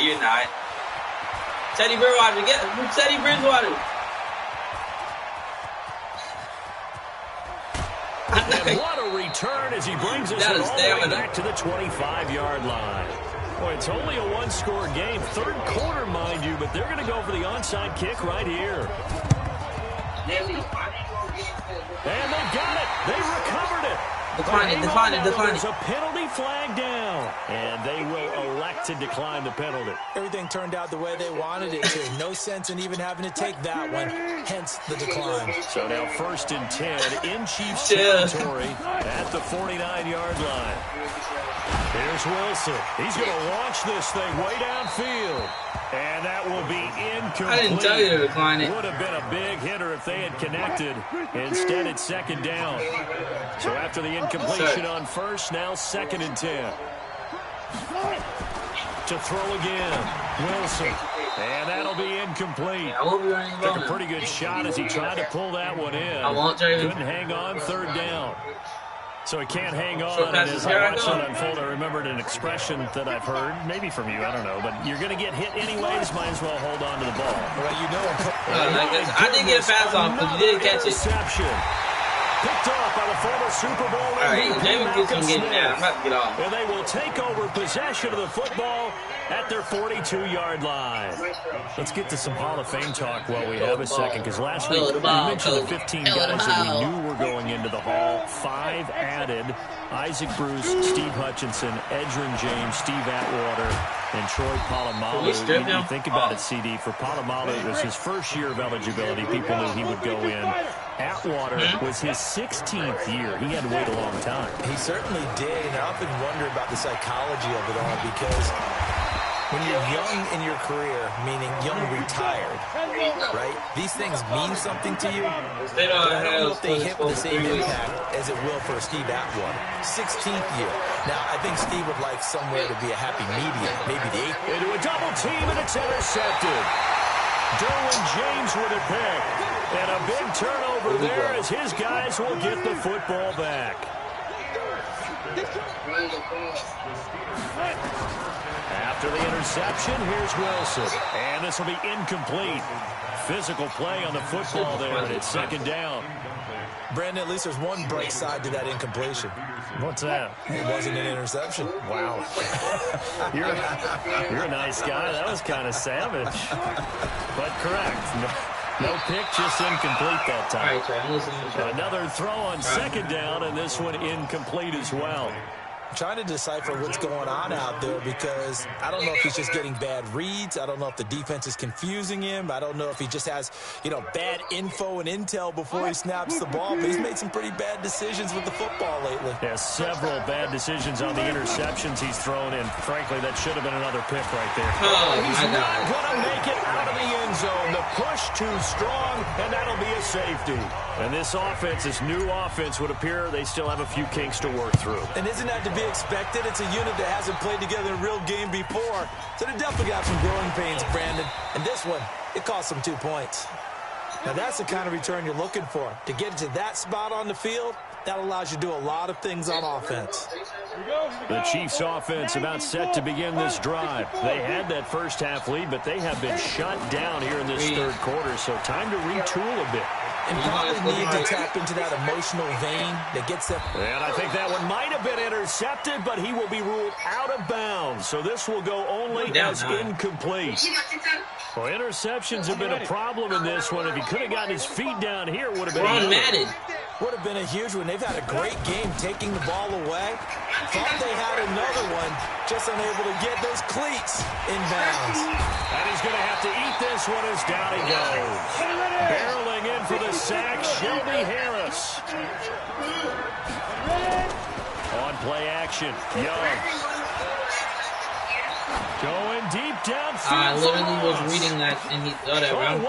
G: You're not. Teddy Bridgewater, get Teddy Bridgewater.
D: And what a return as he brings us all the way back to the 25-yard line. Boy, it's only a 1-score game. 3rd quarter, mind you, but they're going to go for the onside kick right here. And they got it. They recovered it.
G: Decline it.
D: There's a penalty flag down. And they will elect to decline the penalty.
E: Everything turned out the way they wanted it to. No sense in even having to take that one. Hence the decline.
D: So now 1st and 10 in Chiefs territory at the 49-yard line. Here's Wilson. He's going to launch this thing way downfield. And that will be incomplete.
G: I didn't tell you to decline it.
D: Would have been a big hitter if they had connected. Instead, it's 2nd down. So after the incompletion on 1st, now 2nd and 10. To throw again. Wilson. And that'll be incomplete. Took a pretty good shot as he tried to pull that one in. Couldn't hang on 3rd down. So he can't hang on, and as I watched that unfold, I remembered an expression that I've heard, maybe from you, I don't know, but you're going to get hit anyways, might as well hold on to the ball.
E: Well, you know,
G: I didn't get a pass off, but you didn't catch it.
D: Picked off by the former Super Bowl MVP.
G: I'm about to get off.
D: And they will take over possession of the football at their 42-yard line. Let's get to some Hall of Fame talk while we have a second, because last week we mentioned the 15 guys that we knew were going into the Hall. 5 added: Isaac Bruce, Steve Hutchinson, Edgerrin James, Steve Atwater, and Troy Polamalu. You think about it, CD. For Polamalu, it was his 1st year of eligibility. People knew he would go in. Atwater was his 16th year. He had to wait a long time.
E: He certainly did, and I often wonder about the psychology of it all, because when you're young in your career, meaning young retired, right, these things mean something to you, but I don't know if they hit with the same impact as it will for Steve Atwater. 16th year. Now, I think Steve would like somewhere to be a happy medium, maybe the 8th.
D: Into a double team, and it's intercepted. Derwin James with a pick. And a big turnover there as his guys will get the football back. After the interception, here's Wilson. And this will be incomplete. Physical play on the football there, and it's 2nd down.
E: Brandon, at least there's one bright side to that incompletion.
D: What's that?
E: It wasn't an interception.
D: Wow. You're a nice guy. That was kind of savage. But correct. No pick, just incomplete that time.
G: All right, Trey, I'm listening to you.
D: Another throw on 2nd down, and this one incomplete as well.
E: I'm trying to decipher what's going on out there, because I don't know if he's just getting bad reads. I don't know if the defense is confusing him. I don't know if he just has, bad info and intel before he snaps the ball. But he's made some pretty bad decisions with the football lately.
D: Yeah, several bad decisions on the interceptions he's thrown, and frankly, that should have been another pick right there. He's not going to make it out of the end zone. The push too strong, and that'll be a safety. And this offense, this new offense, would appear they still have a few kinks to work through.
E: And isn't that to be expected? It's a unit that hasn't played together in a real game before. So they definitely got some growing pains, Brandon. And this one, it cost them 2 points. Now that's the kind of return you're looking for. To get to that spot on the field, That allows you to do a lot of things on offense.
D: The Chiefs offense about set to begin this drive. They had that first half lead, but they have been shut down here in this third quarter, so time to retool a bit.
E: And probably need to tap into that emotional vein that gets them.
D: And I think that one might have been intercepted, but he will be ruled out of bounds. So this will go only as incomplete. Well, interceptions have been a problem in this one. If he could have gotten his feet down here, would have been
G: on Madden.
E: Would have been a huge one. They've had a great game taking the ball away. Thought they had another one, just unable to get those cleats in bounds.
D: And he's going to have to eat this one as down he goes. Barreling in for the sack, Shelby Harris. On play action, Young. Going deep downfield.
G: I literally was reading that, and he thought it around.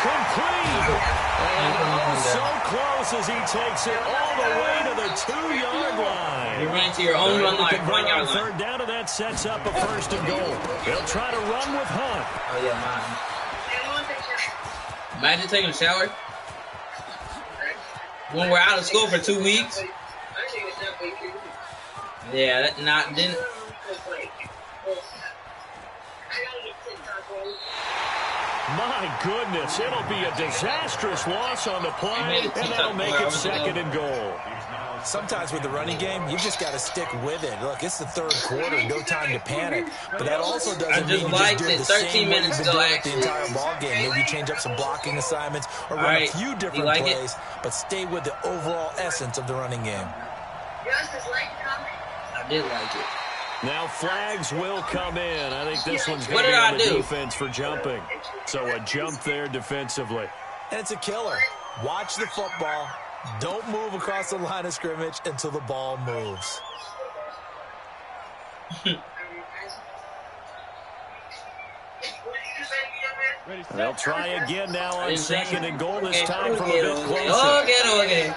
D: Complete. And so close as he takes it all the way to the 2-yard line.
G: You're running to your own run line, 1 yard line.
D: Third down, and that sets up a first and goal. They'll try to run with Hunt.
G: Oh, yeah, mine. Imagine taking a shower when we're out of school for 2 weeks. Yeah, that didn't.
D: My goodness, it'll be a disastrous loss on the play, and that'll make it second and goal.
E: Sometimes with the running game, you just got to stick with it. Look, it's the third quarter, no time to panic. But that also doesn't mean you just do the same way you've been doing it the entire ball game. Maybe change up some blocking assignments or run a few different plays, but stay with the overall essence of the running game.
G: I did like it.
D: Now flags will come in. I think this one's going to be on the defense for jumping. So a jump there defensively.
E: And it's a killer. Watch the football. Don't move across the line of scrimmage until the ball moves.
D: They'll try again now on second and goal, this time from a bit closer.
G: Okay.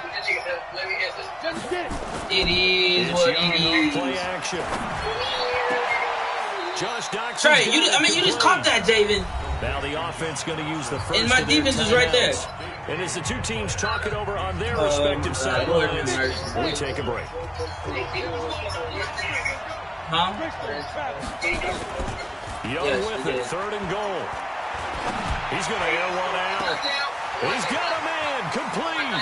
G: It is what it is.
D: Play action. Josh Doxson.
G: Trey, you just caught that, David.
D: Now the offense going to use the first.
G: And my defense is right there.
D: And as the two teams talk it over on their respective sidelines, we take a break.
G: Huh?
D: Young with it, third and goal. He's going to air one out. He's got a man, complete.